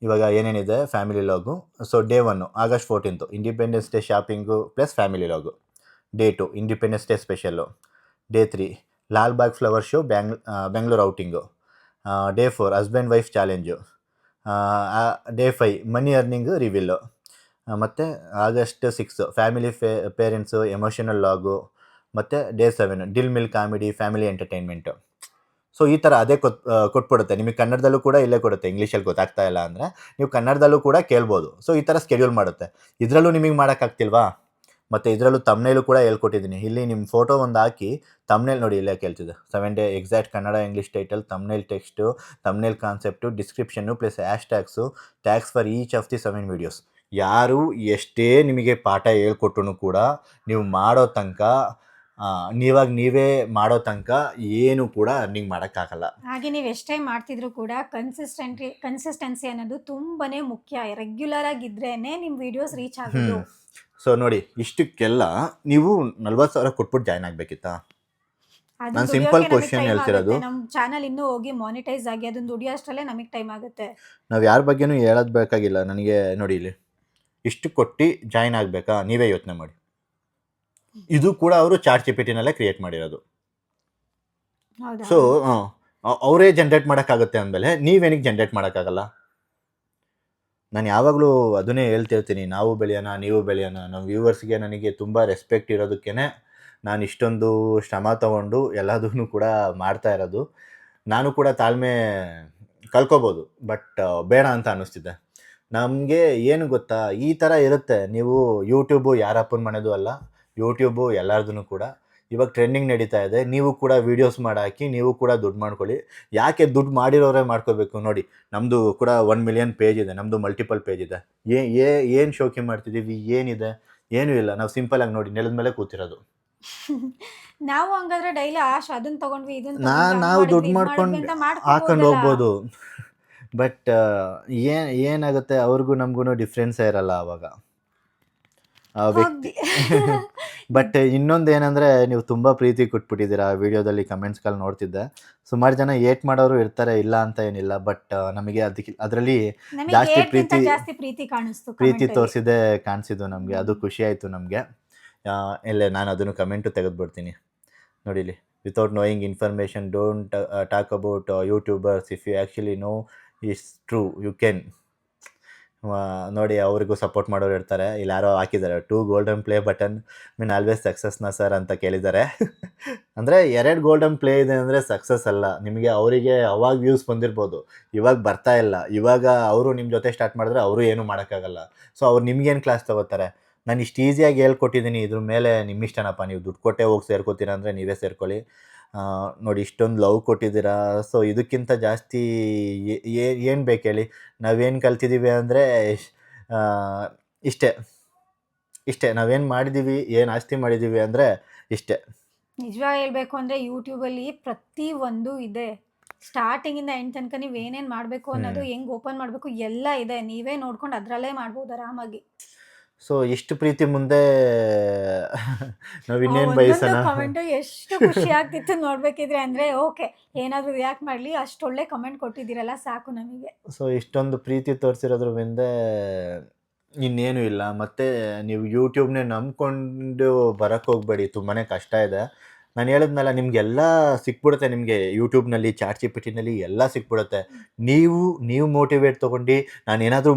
ಇವಾಗ ಏನೇನಿದೆ, family vlog. So day 1 August 14 independence day shopping plus family vlog. Day 2 independence day special. Day 3 Lalbagh flower show Bengaluru outing. Day 4 husband wife challenge. Day 5 money earning reveal. ಮತ್ತು August 6 family parents emotional vlog. ಮತ್ತು day 7 ಡಿಲ್ ಮಿಲ್ comedy family entertainment. So ಈ ಥರ ಅದೇ ಕೊಟ್ಬಿಡುತ್ತೆ. ನಿಮಗೆ ಕನ್ನಡದಲ್ಲೂ ಕೂಡ ಇಲ್ಲೇ ಕೊಡುತ್ತೆ. ಇಂಗ್ಲೀಷಲ್ಲಿ ಗೊತ್ತಾಗ್ತಾ ಇಲ್ಲ ಅಂದರೆ ನೀವು ಕನ್ನಡದಲ್ಲೂ ಕೂಡ ಕೇಳ್ಬೋದು. ಸೊ ಈ ಥರ ಸ್ಕೆಡ್ಯೂಲ್ ಮಾಡುತ್ತೆ. ಇದರಲ್ಲೂ ನಿಮಗೆ ಮಾಡೋಕ್ಕಾಗ್ತಿಲ್ವಾ? ಮತ್ತು ಇದರಲ್ಲೂ ತಮ್ನೇಲು ಕೂಡ ಹೇಳ್ಕೊಟ್ಟಿದ್ದೀನಿ. ಇಲ್ಲಿ ನಿಮ್ಮ ಫೋಟೋ ಒಂದು ಹಾಕಿ ತಮ್ನೇಲ್ ನೋಡಿ, ಇಲ್ಲೇ ಕೇಳ್ತಿದೆ 7 day exact Kannada English title, thumbnail text, thumbnail concept, description plus hashtags, tags for each of the 7 videos. ಯಾರು ಎಷ್ಟೇ ನಿಮಗೆ ಪಾಠ ಹೇಳ್ಕೊಟ್ರು ಕೂಡ ನೀವು ಮಾಡೋ ತನಕ, ನೀವೇ ಮಾಡೋ ತನಕ ಏನು ಕೂಡ ಅರ್ನಿಂಗ್ ಮಾಡೋಕ್ಕಾಗಲ್ಲ. ಹಾಗೆ ನೀವು ಎಷ್ಟೇ ಮಾಡ್ತಿದ್ರು ಕೂಡ ಕನ್ಸಿಸ್ಟೆನ್ಸಿ ಅನ್ನೋದು ತುಂಬಾ ಮುಖ್ಯ. ರೆಗ್ಯುಲರ್ ಆಗಿದ್ರೇ ನಿಮ್ಮ ವಿಡಿಯೋಸ್ ರೀಚ್ ಆಗೋದು. ಸೊ ನೋಡಿ, ಇಷ್ಟಕ್ಕೆಲ್ಲ ನೀವು 40,000 ಕೊಟ್ಬಿಟ್ಟು ಜಾಯ್ನ್ ಆಗಬೇಕಿತ್ತಾ? ಅದು ನಾನು ದುಡಿಯೋಕೆ ಸಿಂಪಲ್ ನಮಗೆ ಕ್ವಶನ್ ಟೈಮ್ ಹೇಳ್ತಿರೋದು. ಆಗುತ್ತೆ. ನಮ್ಮ ಚಾನಲ್ ಇನ್ನೂ ಹೋಗಿ ಮಾನಿಟೈಸ್ ಆಗಿ ಅದನ್ನ ದುಡಿಯೋಷ್ಟರಲ್ಲೇ ನಮಗೆ ಟೈಮ್ ಆಗುತ್ತೆ. ನಾವು ಯಾರ ಬಗ್ಗೆನೂ ಹೇಳೋದು ಬೇಕಾಗಿಲ್ಲ. ನನಗೆ ನೋಡಿ, ಇಲ್ಲಿ ಇಷ್ಟು ಕೊಟ್ಟು ಜಾಯ್ನ್ ಆಗಬೇಕಾ, ನೀವೇ ಯೋಚನೆ ಮಾಡಿ. ಇದು ಕೂಡ ಅವರು ಚಾಟ್ ಜಿಪಿಟಿನಲ್ಲೇ ಕ್ರಿಯೇಟ್ ಮಾಡಿರೋದು. ಹೌದಾ? ಸೊ ಅವರೇ ಜನ್ರೇಟ್ ಮಾಡೋಕ್ಕಾಗುತ್ತೆ ಅಂದಮೇಲೆ ನೀವೇನಿಗೆ ಜನ್ರೇಟ್ ಮಾಡೋಕ್ಕಾಗಲ್ಲ? ನಾನು ಯಾವಾಗಲೂ ಅದನ್ನೇ ಹೇಳ್ತಿರ್ತೀನಿ, ನಾವು ಬೆಳೆಯೋಣ, ನೀವು ಬೆಳೆಯೋಣ. ನಮ್ಮ ವ್ಯೂವರ್ಸ್ಗೆ ನನಗೆ ತುಂಬ ರೆಸ್ಪೆಕ್ಟ್ ಇರೋದಕ್ಕೇ ನಾನು ಇಷ್ಟೊಂದು ಶ್ರಮ ತಗೊಂಡು ಎಲ್ಲದೂ ಕೂಡ ಮಾಡ್ತಾ ಇರೋದು. ನಾನು ಕೂಡ ತಾಳ್ಮೆ ಕಲ್ಕೋಬೋದು, ಬಟ್ ಬೇಡ ಅಂತ ಅನ್ನಿಸ್ತಿದೆ. ನಮಗೆ ಏನು ಗೊತ್ತಾ, ಈ ಥರ ಇರುತ್ತೆ. ನೀವು ಯೂಟ್ಯೂಬು ಯಾರಪ್ಪನ ಮನೆದು ಅಲ್ಲ, ಯೂಟ್ಯೂಬು ಎಲ್ಲರದೂ ಕೂಡ. ಇವಾಗ ಟ್ರೆಂಡಿಂಗ್ ನಡೀತಾ ಇದೆ. ನೀವು ಕೂಡ ವೀಡಿಯೋಸ್ ಮಾಡಾಕಿ, ನೀವು ಕೂಡ ದುಡ್ಡು ಮಾಡ್ಕೊಳ್ಳಿ. ಯಾಕೆ ದುಡ್ಡು ಮಾಡಿರೋರೇ ಮಾಡ್ಕೋಬೇಕು? ನೋಡಿ, ನಮ್ಮದು ಕೂಡ 1 million ಪೇಜ್ ಇದೆ, ನಮ್ಮದು ಮಲ್ಟಿಪಲ್ ಪೇಜ್ ಇದೆ. ಏನು ಶೋಕಿ ಮಾಡ್ತಿದ್ದೀವಿ? ಏನಿದೆ? ಏನೂ ಇಲ್ಲ. ನಾವು ಸಿಂಪಲಾಗಿ ನೋಡಿ ನೆಲದ ಮೇಲೆ ಕೂತಿರೋದು. ನಾವು ಹಂಗಾದ್ರೆ ಡೈಲಿ ಅದನ್ನ ತಗೊಂಡ್ವಿ, ಇದನ್ನ ನಾವು ದುಡ್ಡು ಮಾಡ್ಕೊಂಡು ಹಾಕೊಂಡು ಹೋಗ್ಬೋದು. ಬಟ್ ಏನಾಗುತ್ತೆ, ಅವ್ರಿಗೂ ನಮಗೂ ಡಿಫ್ರೆನ್ಸೇ ಇರಲ್ಲ ಆವಾಗ ಆ ವ್ಯಕ್ತಿ. ಬಟ್ ಇನ್ನೊಂದು ಏನಂದರೆ, ನೀವು ತುಂಬ ಪ್ರೀತಿ ಕೊಟ್ಬಿಟ್ಟಿದ್ದೀರಾ ವಿಡಿಯೋದಲ್ಲಿ. ಕಮೆಂಟ್ಸ್ಗಳು ನೋಡ್ತಿದ್ದೆ, ಸುಮಾರು ಜನ ಏಟ್ ಮಾಡೋರು ಇರ್ತಾರೆ, ಇಲ್ಲ ಅಂತ ಏನಿಲ್ಲ. ಬಟ್ ನಮಗೆ ಅದರಲ್ಲಿ ಜಾಸ್ತಿ ಪ್ರೀತಿ ತೋರಿಸಿದೆ ಕಾಣಿಸಿದ್ದು ನಮಗೆ. ಅದು ಖುಷಿ ಆಯಿತು ನಮಗೆ. ಇಲ್ಲೇ ನಾನು ಅದನ್ನು ಕಮೆಂಟು ತೆಗೆದುಬಿಡ್ತೀನಿ. ನೋಡಿ ಇಲ್ಲಿ, without knowing information don't talk about youtubers. If you actually know it's true, you can. ನೋಡಿ ಅವ್ರಿಗೂ ಸಪೋರ್ಟ್ ಮಾಡೋರು ಇರ್ತಾರೆ. ಇಲ್ಲಿ ಯಾರೋ ಹಾಕಿದ್ದಾರೆ 2 golden play button mean always ಸಕ್ಸಸ್ನ ಸರ್ ಅಂತ ಕೇಳಿದ್ದಾರೆ. ಅಂದರೆ 2 ಗೋಲ್ಡನ್ ಪ್ಲೇ ಇದೆ ಅಂದರೆ ಸಕ್ಸಸ್ ಅಲ್ಲ. ನಿಮಗೆ ಅವರಿಗೆ ಅವಾಗ ವ್ಯೂಸ್ ಬಂದಿರ್ಬೋದು, ಇವಾಗ ಬರ್ತಾ ಇಲ್ಲ. ಇವಾಗ ಅವರು ನಿಮ್ಮ ಜೊತೆ ಸ್ಟಾರ್ಟ್ ಮಾಡಿದ್ರೆ ಅವರು ಏನೂ ಮಾಡೋಕ್ಕಾಗಲ್ಲ. ಸೊ ಅವ್ರು ನಿಮ್ಗೇನು ಕ್ಲಾಸ್ ತಗೋತಾರೆ? ನಾನು ಇಷ್ಟು ಈಸಿಯಾಗಿ ಹೇಳ್ಕೊಟ್ಟಿದ್ದೀನಿ, ಇದ್ರ ಮೇಲೆ ನಿಮ್ಮಿಷ್ಟನಪ್ಪ, ನೀವು ದುಡ್ಡು ಕೊಟ್ಟೆ ಹೋಗಿ ಸೇರ್ಕೋತೀರಾ ಅಂದರೆ ನೀವೇ ಸೇರ್ಕೊಳ್ಳಿ. ನೋಡಿ ಇಷ್ಟೊಂದು ಲವ್ ಕೊಟ್ಟಿದ್ದೀರಾ. ಸೊ ಇದಕ್ಕಿಂತ ಜಾಸ್ತಿ ಏನು ಬೇಕು ಹೇಳಿ? ನಾವೇನು ಕಲ್ತಿದ್ದೀವಿ ಅಂದರೆ ಇಷ್ಟೇ ಇಷ್ಟೇ. ನಾವೇನು ಮಾಡಿದ್ದೀವಿ, ಏನು ಆಸ್ತಿ ಮಾಡಿದ್ದೀವಿ ಅಂದರೆ ಇಷ್ಟೇ. ನಿಜವಾಗಿ ಹೇಳ್ಬೇಕು ಅಂದರೆ ಯೂಟ್ಯೂಬಲ್ಲಿ ಪ್ರತಿಯೊಂದು ಇದೆ. ಸ್ಟಾರ್ಟಿಂಗಿಂದ ಎಂಡ್ ತನಕ ನೀವು ಏನೇನು ಮಾಡಬೇಕು ಅನ್ನೋದು, ಹೆಂಗೆ ಓಪನ್ ಮಾಡಬೇಕು ಎಲ್ಲ ಇದೆ. ನೀವೇ ನೋಡ್ಕೊಂಡು ಅದರಲ್ಲೇ ಮಾಡ್ಬೋದು ಆರಾಮಾಗಿ. ಸೊ ಇಷ್ಟು ಪ್ರೀತಿ ಮುಂದೆ ನಾವು ಇನ್ನೇನು ಬಯಸೋಣ? ಕಮೆಂಟ್ ಎಷ್ಟು ಖುಷಿ ಆಗ್ತಿತ್ತು ನೋಡ್ಬೇಕಿದ್ರೆ. ಅಂದರೆ ಓಕೆ, ಏನಾದರೂ ರಿಯಾಕ್ಟ್ ಮಾಡಲಿ, ಅಷ್ಟೊಳ್ಳೆ ಕಮೆಂಟ್ ಕೊಟ್ಟಿದ್ದೀರಲ್ಲ ಸಾಕು ನಮಗೆ. ಸೊ ಇಷ್ಟೊಂದು ಪ್ರೀತಿ ತೋರಿಸಿರೋದ್ರ ಹಿಂದೆ ಇನ್ನೇನು ಇಲ್ಲ. ಮತ್ತು ನೀವು ಯೂಟ್ಯೂಬ್ನೇ ನಂಬ್ಕೊಂಡು ಬರೋಕ್ಕೆ ಹೋಗಬೇಡಿ, ತುಂಬಾ ಕಷ್ಟ ಇದೆ. ನಾನು ಹೇಳಿದ್ನಲ್ಲ, ನಿಮಗೆಲ್ಲ ಸಿಕ್ಬಿಡುತ್ತೆ. ನಿಮಗೆ ಯೂಟ್ಯೂಬ್ನಲ್ಲಿ, ಚಾಟ್ ಜಿಪಿಟಿನಲ್ಲಿ ಎಲ್ಲ ಸಿಕ್ಬಿಡುತ್ತೆ. ನೀವು ಮೋಟಿವೇಟ್ ತೊಗೊಂಡು ನಾನೇನಾದರೂ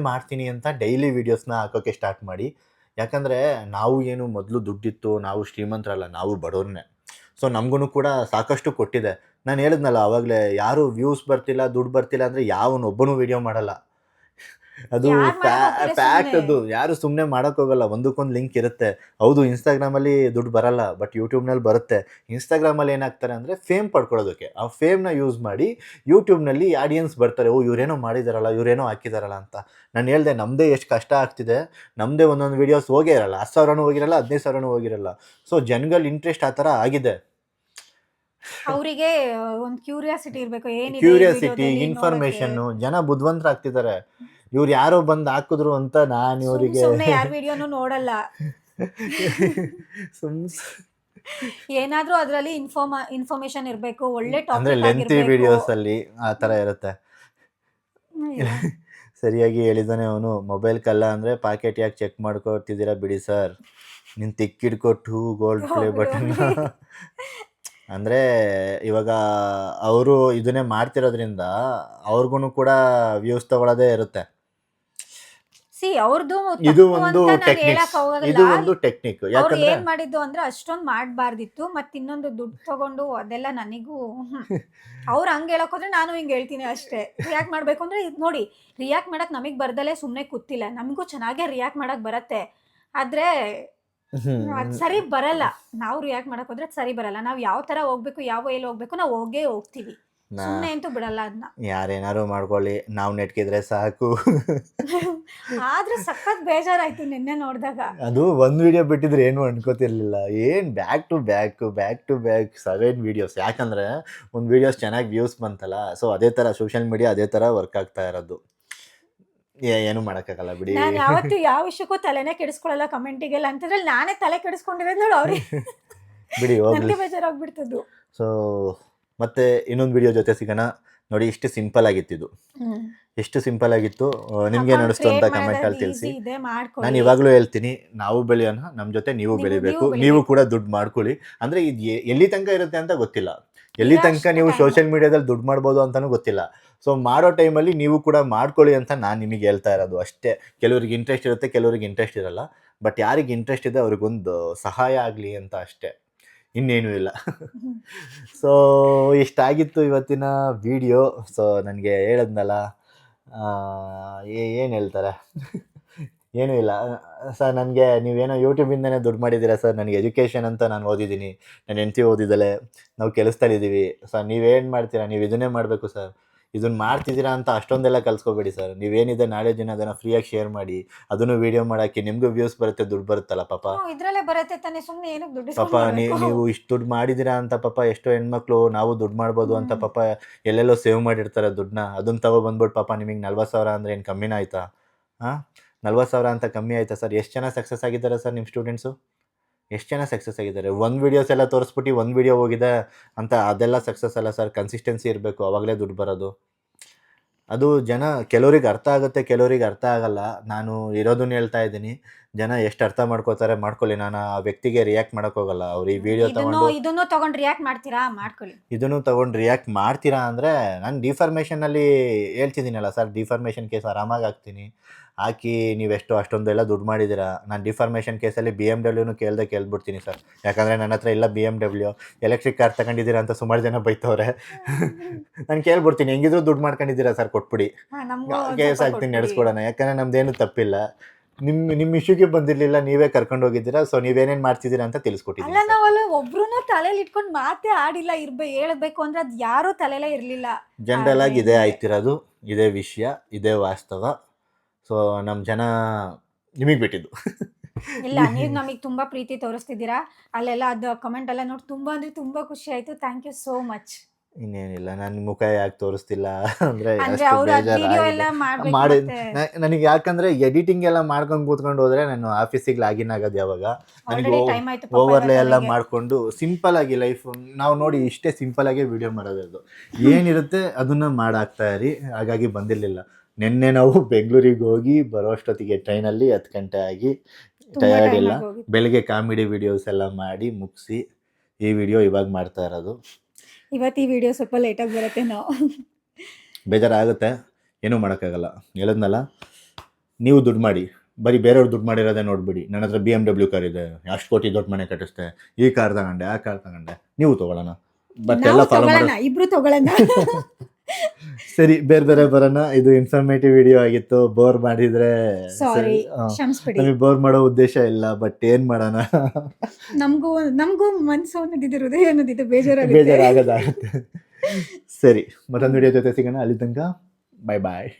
ಮಾಡ್ತೀನಿ ಅಂತ ಡೈಲಿ ವೀಡಿಯೋಸ್ನ ಹಾಕೋಕ್ಕೆ ಸ್ಟಾರ್ಟ್ ಮಾಡಿ. ಯಾಕಂದರೆ ನಾವು ಏನು ಮೊದಲು ದುಡ್ಡಿತ್ತು, ನಾವು ಶ್ರೀಮಂತರಲ್ಲ, ನಾವು ಬಡವ್ರನ್ನೇ. ಸೊ ನಮಗೂ ಕೂಡ ಸಾಕಷ್ಟು ಕೊಟ್ಟಿದೆ. ನಾನು ಹೇಳಿದ್ನಲ್ಲ ಆವಾಗಲೇ, ಯಾರು ವ್ಯೂಸ್ ಬರ್ತಿಲ್ಲ, ದುಡ್ಡು ಬರ್ತಿಲ್ಲ ಅಂದರೆ ಯಾವನೊಬ್ಬನೂ ವೀಡಿಯೋ ಮಾಡಲ್ಲ. ಅದು ಫ್ಯಾಕ್ಟ್. ಅದು ಯಾರು ಸುಮ್ಮನೆ ಮಾಡೋಕ್ಕೋಗಲ್ಲ. ಒಂದಕ್ಕೊಂದು ಲಿಂಕ್ ಇರುತ್ತೆ. ಹೌದು, ಇನ್ಸ್ಟಾಗ್ರಾಮಲ್ಲಿ ದುಡ್ಡು ಬರಲ್ಲ, ಬಟ್ ಯೂಟ್ಯೂಬ್ನಲ್ಲಿ ಬರುತ್ತೆ. ಇನ್ಸ್ಟಾಗ್ರಾಮಲ್ಲಿ ಏನಾಗ್ತಾರೆ ಅಂದರೆ ಫೇಮ್ ಪಡ್ಕೊಳ್ಳೋದಕ್ಕೆ, ಆ ಫೇಮ್ನ ಯೂಸ್ ಮಾಡಿ ಯೂಟ್ಯೂಬ್ನಲ್ಲಿ ಆಡಿಯನ್ಸ್ ಬರ್ತಾರೆ. ಓ, ಇವರೇನೋ ಮಾಡಿದಾರಲ್ಲ, ಇವರೇನೋ ಹಾಕಿದಾರಲ್ಲ ಅಂತ. ನಾನು ಹೇಳಿದೆ, ನಮ್ಮದೇ ಎಷ್ಟು ಕಷ್ಟ ಆಗ್ತಿದೆ. ನಮ್ಮದೇ ಒಂದೊಂದು ವೀಡಿಯೋಸ್ ಹೋಗೇ ಇರಲ್ಲ, 10,000 ಹೋಗಿರಲ್ಲ, 15,000 ಹೋಗಿರಲ್ಲ. ಸೊ ಜನಗಳ ಇಂಟ್ರೆಸ್ಟ್ ಆ ಥರ ಆಗಿದೆ. ಅವರಿಗೆ ಒಂದು ಕ್ಯೂರಿಯಾಸಿಟಿ ಇರಬೇಕು, ಏನಿದೆ ಕ್ಯೂರಿಯಾಸಿಟಿ, ಇನ್ಫಾರ್ಮೇಷನ್ನು. ಜನ ಬುದ್ಧಿವಂತರಾಗ್ತಿದ್ದಾರೆ. ಇವ್ರು ಯಾರೋ ಬಂದು ಹಾಕಿದ್ರು ಅಂತ ನಾನು ಇವರಿಗೆ ಯಾರ ವಿಡಿಯೋನು ನೋಡಲ್ಲ. ಏನಾದ್ರೂ ಅದರಲ್ಲಿ ಇನ್ಫಾರ್ಮೇಶನ್ ಇರಬೇಕು, ಒಳ್ಳೆ ಅಂದ್ರೆ ಲೆಂತಿ ವಿಡಿಯೋಸ್ ಅಲ್ಲಿ ಆ ಥರ ಇರುತ್ತೆ. ಸರಿಯಾಗಿ ಹೇಳಿದಾನೆ ಅವನು. ಮೊಬೈಲ್ ಕಲ್ಲ ಅಂದರೆ ಪಾಕೆಟ್ ಯಾಕೆ ಚೆಕ್ ಮಾಡ್ಕೊತಿದ್ದೀರಾ ಬಿಡಿ ಸರ್, ನೀನು ತಿಕ್ಕಿಡ್ಕೊಟ್ಟು ಗೋಲ್ಡ್ ಪ್ಲೇ ಬಟನ್. ಅಂದರೆ ಇವಾಗ ಅವರು ಇದನ್ನೇ ಮಾಡ್ತಿರೋದ್ರಿಂದ ಅವ್ರಿಗೂ ಕೂಡ ವ್ಯೂಸ್ ತಗೊಳ್ಳೋದೇ ಇರುತ್ತೆ. ಇದು ಒಂದು ಟೆಕ್ನಿಕ್. ಯಾಕಂದ್ರೆ ಏನ್ ಮಾಡಿದ್ದು ಅಂದ್ರೆ ಅಷ್ಟೊಂದು ಮಾಡಬಾರ್ದಿತ್ತು. ಮತ್ತೆ ಇನ್ನೊಂದು ದುಡ್ಡು ತಗೊಂಡು ಅದೆಲ್ಲ ನನಗೂ ಅವ್ರು ಹಂಗೆ ಹೇಳಕ್ ಹೋದ್ರೆ ನಾನು ಹಿಂಗೆ ಹೇಳ್ತೀನಿ ಅಷ್ಟೇ. ರಿಯಾಕ್ಟ್ ಮಾಡ್ಬೇಕು ಅಂದ್ರೆ ನೋಡಿ, ರಿಯಾಕ್ಟ್ ಮಾಡಕ್ ನಮಗ್ ಬರ್ದಲ್ಲೇ ಸುಮ್ಮನೆ ಕೂತಿಲ್ಲ, ನಮಗೂ ಚೆನ್ನಾಗೇ ರಿಯಾಕ್ಟ್ ಮಾಡಕ್ ಬರತ್ತೆ. ಆದ್ರೆ ಅದ್ ಸರಿ ಬರಲ್ಲ. ನಾವು ರಿಯಾಕ್ಟ್ ಮಾಡಕ್ ಹೋದ್ರೆ ಸರಿ ಬರಲ್ಲ. ನಾವ್ ಯಾವ ತರ ಹೋಗ್ಬೇಕು, ಯಾವ ಎಲ್ಲಿ ಹೋಗ್ಬೇಕು, ನಾವು ಹೋಗ್ತೀವಿ. ಸುಮ್ಮನೆ ಅಂತೂ ಬಿಡಲ್ಲ ಅದನ್ನ. ಯಾರೇನಾರು ಮಾಡ್ಕೊಳ್ಳಿ, ನಾವು ನೆಟ್ಕಿದ್ರೆ ಸಾಕು. ಆದ್ರೆ ಸಖತ್ ಬೇಜಾರಾಯ್ತು ನಿನ್ನೆ ನೋಡಿದಾಗ. ಅದು ಒಂದು ವಿಡಿಯೋ ಬಿಟ್ಟಿದ್ರೆ ಏನು ಅನ್ಕೋತಿರ್ಲಿಲ್ಲ. ಏನು ಬ್ಯಾಕ್ ಟು ಬ್ಯಾಕ್ 7 ವಿಡಿಯೋಸ್. ಯಾಕಂದ್ರೆ ಒಂದು ವಿಡಿಯೋಸ್ ಚೆನ್ನಾಗಿ ವ್ಯೂಸ್ ಬಂತಲ್ಲ, ಸೊ ಅದೇ ಥರ ಸೋಷಿಯಲ್ ಮೀಡಿಯಾ ಅದೇ ಥರ ವರ್ಕ್ ಆಗ್ತಾ ಇರೋದು. ಏನು ಮಾಡೋಕ್ಕಾಗಲ್ಲ ಬಿಡಿ. ನಾನು ಯಾವತ್ತೂ ಯಾವ ವಿಷಯಕ್ಕೂ ತಲೆನೇ ಕೆಡಿಸ್ಕೊಳ್ಳಲ್ಲ ಕಮೆಂಟಿಗೆಲ್ಲ. ಅಂತಂದ್ರಲ್ಲಿ ನಾನೇ ತಲೆ ಕೆಡಿಸ್ಕೊಂಡಿರೋದು ನೋಡಿ ಅವ್ರಿಗೆ ಬಿಡಿ, ಹೋಗ್ಲಿ, ಬೇಜಾರಾಗ್ಬಿಡ್ತದ್ದು. ಸೊ ಮತ್ತೆ ಇನ್ನೊಂದು ವಿಡಿಯೋ ಜೊತೆ ಸಿಗೋಣ. ನೋಡಿ, ಇಷ್ಟು ಸಿಂಪಲ್ ಆಗಿತ್ತು. ಎಷ್ಟು ಸಿಂಪಲ್ ಆಗಿತ್ತು, ನಿಮ್ಗೆ ಅನಿಸ್ತು ಅಂತ ಕಮೆಂಟ್ ಅಲ್ಲಿ ತಿಳಿಸಿ. ನಾನು ಇವಾಗಲೂ ಹೇಳ್ತೀನಿ, ನಾವು ಬೆಳೆಯೋಣ, ನಮ್ಮ ಜೊತೆ ನೀವು ಬೆಳಿಬೇಕು. ನೀವು ಕೂಡ ದುಡ್ಡು ಮಾಡ್ಕೊಳ್ಳಿ. ಅಂದ್ರೆ ಇದು ಎಲ್ಲಿ ತನಕ ಇರುತ್ತೆ ಅಂತ ಗೊತ್ತಿಲ್ಲ, ಎಲ್ಲಿ ತನಕ ನೀವು ಸೋಷಿಯಲ್ ಮೀಡಿಯಾದಲ್ಲಿ ದುಡ್ಡು ಮಾಡ್ಬೋದು ಅಂತಾನೂ ಗೊತ್ತಿಲ್ಲ. ಸೊ ಮಾಡೋ ಟೈಮಲ್ಲಿ ನೀವು ಕೂಡ ಮಾಡ್ಕೊಳ್ಳಿ ಅಂತ ನಾನು ನಿಮಗೆ ಹೇಳ್ತಾ ಇರೋದು ಅಷ್ಟೇ. ಕೆಲವ್ರಿಗೆ ಇಂಟ್ರೆಸ್ಟ್ ಇರುತ್ತೆ, ಕೆಲವ್ರಿಗೆ ಇಂಟ್ರೆಸ್ಟ್ ಇರಲ್ಲ. ಬಟ್ ಯಾರಿಗೆ ಇಂಟ್ರೆಸ್ಟ್ ಇದೆ ಅವ್ರಿಗೊಂದು ಸಹಾಯ ಆಗಲಿ ಅಂತ ಅಷ್ಟೇ, ಇನ್ನೇನೂ ಇಲ್ಲ. ಸೊ ಇಷ್ಟಾಗಿತ್ತು ಇವತ್ತಿನ ವಿಡಿಯೋ. ಸೊ ನನಗೆ ಹೇಳಿದ್ನಲ್ಲ, ಏನು ಹೇಳ್ತಾರೆ, ಏನೂ ಇಲ್ಲ ಸರ್. ನನಗೆ ನೀವೇನೋ ಯೂಟ್ಯೂಬಿಂದನೇ ದುಡ್ಡು ಮಾಡಿದ್ದೀರಾ ಸರ್, ನನಗೆ ಎಜುಕೇಷನ್ ಅಂತ ನಾನು ಓದಿದ್ದೀನಿ, ನನ್ನ ಹೆಂಡತಿ ಓದಿದ್ದಾಳೆ, ನಾವು ಕೆಲಸದಲ್ಲಿದ್ದೀವಿ ಸರ್. ನೀವೇನು ಮಾಡ್ತೀರಾ, ನೀವು ಇದನ್ನೇ ಮಾಡಬೇಕು ಸರ್, ಇದನ್ನು ಮಾಡ್ತಿದ್ದೀರಾ ಅಂತ ಅಷ್ಟೊಂದೆಲ್ಲ ಕಲ್ಸ್ಕೊಬೇಡಿ ಸರ್. ನೀವೇನಿದೆ ನಾಲೆಡ್ಜನ್ನ ಅದನ್ನು ಫ್ರೀಯಾಗಿ ಶೇರ್ ಮಾಡಿ, ಅದನ್ನು ವೀಡಿಯೋ ಮಾಡೋಕ್ಕೆ ನಿಮಗೂ ವ್ಯೂಸ್ ಬರುತ್ತೆ, ದುಡ್ಡು ಬರುತ್ತಲ್ಲ ಪಾಪ. ಇದರಲ್ಲೇ ಬರುತ್ತೆ ತಾನೇ, ಸುಮ್ಮನೆ ಏನಕ್ಕೆ ದುಡ್ಡು ಪಾಪ ನೀವು ಇಷ್ಟು ದುಡ್ಡು ಮಾಡಿದ್ದೀರಾ ಅಂತ ಪಾಪ ಎಷ್ಟೋ ಹೆಣ್ಮಕ್ಳು ನಾವು ದುಡ್ಡು ಮಾಡ್ಬೋದು ಅಂತ ಪಾಪ ಎಲ್ಲೆಲ್ಲೋ ಸೇವ್ ಮಾಡಿರ್ತಾರೆ ದುಡ್ಡನ್ನ. ಅದನ್ನು ತಗೊಬಂದ್ಬಿಟ್ಟು ಪಾಪ ನಿಮಗೆ 40,000 ಅಂದರೆ ಏನು ಕಮ್ಮಿನ ಆಯಿತಾ? 40,000 ಅಂತ ಕಮ್ಮಿ ಆಯಿತಾ ಸರ್? ಎಷ್ಟು ಜನ ಸಕ್ಸಸ್ ಆಗಿದ್ದಾರೆ ಸರ್ ನಿಮ್ಮ ಸ್ಟೂಡೆಂಟ್ಸು? ಎಷ್ಟು ಜನ ಸಕ್ಸಸ್ ಆಗಿದ್ದಾರೆ? ಒಂದು ವೀಡಿಯೋಸ್ ಎಲ್ಲ ತೋರಿಸ್ಬಿಟ್ಟು ಒಂದು ವೀಡಿಯೋ ಹೋಗಿದೆ ಅಂತ ಅದೆಲ್ಲ ಸಕ್ಸಸ್ ಅಲ್ಲ ಸರ್. ಕನ್ಸಿಸ್ಟೆನ್ಸಿ ಇರಬೇಕು, ಆವಾಗಲೇ ದುಡ್ಡು ಬರೋದು. ಅದು ಕೆಲವ್ರಿಗೆ ಅರ್ಥ ಆಗುತ್ತೆ, ಕೆಲವ್ರಿಗೆ ಅರ್ಥ ಆಗಲ್ಲ. ನಾನು ಇರೋದನ್ನ ಹೇಳ್ತಾ ಇದ್ದೀನಿ. ಜನ ಎಷ್ಟು ಅರ್ಥ ಮಾಡ್ಕೋತಾರೆ ಮಾಡ್ಕೊಳ್ಳಿ. ನಾನು ಆ ವ್ಯಕ್ತಿಗೆ ರಿಯಾಕ್ಟ್ ಮಾಡಕ್ ಹೋಗಲ್ಲ. ಅವ್ರು ಈ ವಿಡಿಯೋ ಇದನ್ನು ತಗೊಂಡು ರಿಯಾಕ್ಟ್ ಮಾಡ್ತೀರಾ ಮಾಡ್ಕೊಳ್ಳಿ. ಇದನ್ನು ತಗೊಂಡು ರಿಯಾಕ್ಟ್ ಮಾಡ್ತೀರಾ ಅಂದರೆ ನಾನು ಡಿಫಾರ್ಮೇಷನಲ್ಲಿ ಹೇಳ್ತಿದ್ದೀನಲ್ಲ ಸರ್, ಡಿಫಾರ್ಮೇಷನ್ ಕೇಸ್ ಆರಾಮಾಗಿ ಹಾಕ್ತೀನಿ. ಹಾಕಿ ನೀವೆಷ್ಟು ಅಷ್ಟೊಂದೆಲ್ಲ ದುಡ್ಡು ಮಾಡಿದ್ದೀರಾ. ನಾನು ಡಿಫಾರ್ಮೇಷನ್ ಕೇಸಲ್ಲಿ BMW ಕೇಳ್ಬಿಡ್ತೀನಿ ಸರ್. ಯಾಕಂದರೆ ನನ್ನ ಹತ್ರ ಇಲ್ಲ BMW, ಎಲೆಕ್ಟ್ರಿಕ್ ಕಾರ್ ತಗೊಂಡಿದ್ದೀರಾ ಅಂತ ಸುಮಾರು ಜನ ಬೈತವ್ರೆ. ನಾನು ಕೇಳ್ಬಿಡ್ತೀನಿ, ಹೆಂಗಿದ್ರು ದುಡ್ಡು ಮಾಡ್ಕೊಂಡಿದ್ದೀರಾ ಸರ್, ಕೊಟ್ಬಿಡಿ, ಕೇಸ್ ಹಾಕ್ತೀನಿ, ನಡೆಸ್ಕೊಡೋಣ. ಯಾಕಂದರೆ ನಮ್ದೇನು ತಪ್ಪಿಲ್ಲ. ನಿಮ್ಮ ಇಶ್ಯೂಗೆ ಬಂದಿರಲಿಲ್ಲ, ನೀವೇ ಕರ್ಕೊಂಡು ಹೋಗಿದ್ದೀರಾ. ಸೊ ನೀವೇನೇನು ಮಾಡ್ತಿದ್ದೀರಾ ಅಂತ ತಿಳಿಸ್ಕೊಟ್ಟಿದ್ದೀರಾ. ಅಲ್ಲ ನಾವಲ್ಲ ಒಬ್ರು ತಲೆಯಲ್ಲಿ ಇಟ್ಕೊಂಡು ಮಾತೇ ಆಡಿಲ್ಲ. ಹೇಳ್ಬೇಕು ಅಂದ್ರೆ ಅದು ಯಾರೂ ತಲೆಯಲ್ಲೇ ಇರಲಿಲ್ಲ. ಜನರಲ್ ಆಗಿ ಇದೇ ಆಯ್ತಿರೋದು, ಇದೇ ವಿಷಯ, ಇದೇ ವಾಸ್ತವ. ಸೊ ನಮ್ಮ ಜನ ನಿಮಗೆ ಬಿಟ್ಟಿದ್ದು. ಇಲ್ಲ, ನೀವು ನಮಗೆ ತುಂಬಾ ಪ್ರೀತಿ ತೋರಿಸ್ತಿದ್ದೀರಾ. ಅಲ್ಲೆಲ್ಲ ಅದು ಕಮೆಂಟ್ ಎಲ್ಲ ನೋಡಿ ತುಂಬಾ ಅಂದ್ರೆ ತುಂಬಾ ಖುಷಿ ಆಯ್ತು. Thank you so much. ಇನ್ನೇನಿಲ್ಲ, ನನ್ನ ಮುಖ ಯಾಕೆ ತೋರಿಸ್ತಿಲ್ಲ ಅಂದರೆ ಮಾಡಿ ನನಗೆ. ಯಾಕಂದರೆ ಎಡಿಟಿಂಗ್ ಎಲ್ಲ ಮಾಡ್ಕೊಂಡು ಕೂತ್ಕೊಂಡು ಹೋದರೆ ನಾನು ಆಫೀಸಿಗೆ ಲಾಗಿನ್ ಆಗೋದು ಯಾವಾಗ. ನನಗೆ ಓವರ್ಲೇ ಎಲ್ಲ ಮಾಡಿಕೊಂಡು ಸಿಂಪಲ್ ಆಗಿ ಲೈಫ್ ನಾವು ನೋಡಿ ಇಷ್ಟೇ ಸಿಂಪಲ್ ಆಗಿ ವಿಡಿಯೋ ಮಾಡೋದು ಏನಿರುತ್ತೆ ಅದನ್ನು ಮಾಡಾಕ್ತಾ ಇರಿ. ಹಾಗಾಗಿ ಬಂದಿರಲಿಲ್ಲ. ನಿನ್ನೆ ನಾವು ಬೆಂಗಳೂರಿಗೆ ಹೋಗಿ ಬರೋ ಅಷ್ಟೊತ್ತಿಗೆ ಟ್ರೈನಲ್ಲಿ 10 ಗಂಟೆ ಆಗಿ ಟಯರ್ಡ್ ಇಲ್ಲ. ಬೆಳಗ್ಗೆ ಕಾಮಿಡಿ ವಿಡಿಯೋಸ್ ಎಲ್ಲ ಮಾಡಿ ಮುಗಿಸಿ ಈ ವಿಡಿಯೋ ಇವಾಗ ಮಾಡ್ತಾ ಇರೋದು. ಇವತ್ತು ಈ ವಿಡಿಯೋ ಸ್ವಲ್ಪ ಲೇಟಾಗಿ ಬರುತ್ತೆ. ನಾವು ಬೇಜಾರಾಗುತ್ತೆ, ಏನೂ ಮಾಡೋಕ್ಕಾಗಲ್ಲ. ಹೇಳಿದ್ನಲ್ಲ, ನೀವು ದುಡ್ಡು ಮಾಡಿ, ಬರೀ ಬೇರೆಯವ್ರು ದುಡ್ಡು ಮಾಡಿರೋದೇ ನೋಡ್ಬಿಡಿ. ನನ್ನ ಹತ್ರ BMW ಕಾರ್ ಇದೆ, ಅಷ್ಟು ಕೋಟಿ ದೊಡ್ಡ ಮನೆ ಕಟ್ಟಿಸ್ತೆ, ಈ ಕಾರ್ ತಗೊಂಡೆ, ಆ ಕಾರ್ ತಗೊಂಡೆ, ನೀವು ತೊಗೊಳ್ಳೋಣ. ಬಟ್ ಎಲ್ಲ ಫಾಲೋ ಮಾಡೋಣ, ಇಬ್ರು ತಗೊಳ್ಳೋಣ. ಸರಿ, ಬೇರೆ ಬೇರೆ ಬರೋಣ. ಇದು ಇನ್ಫಾರ್ಮೇಟಿವ್ ವಿಡಿಯೋ ಆಗಿತ್ತು. ಬೋರ್ ಮಾಡಿದ್ರೆ ಸಾರಿ, ಕ್ಷಮಿಸ್ಬಿಡಿ. ನಮಗೆ ಬೋರ್ ಮಾಡೋ ಉದ್ದೇಶ ಇಲ್ಲ, ಬಟ್ ಏನ್ ಮಾಡೋಣ, ನಮಗೂ ಮನಸ್ಸು ಅನ್ನೋದಿದೆ, ಹೃದಯ ಅನ್ನೋದಿದೆ, ಬೇಜಾರಾಗುತ್ತೆ. ಬೇಜಾರಾಗದಾಗುತ್ತೆ. ಸರಿ, ಮತ್ತೊಂದು ವಿಡಿಯೋ ಜೊತೆ ಸಿಗೋಣ. ಅಲ್ಲಿ ತನಕ ಬಾಯ್ ಬಾಯ್.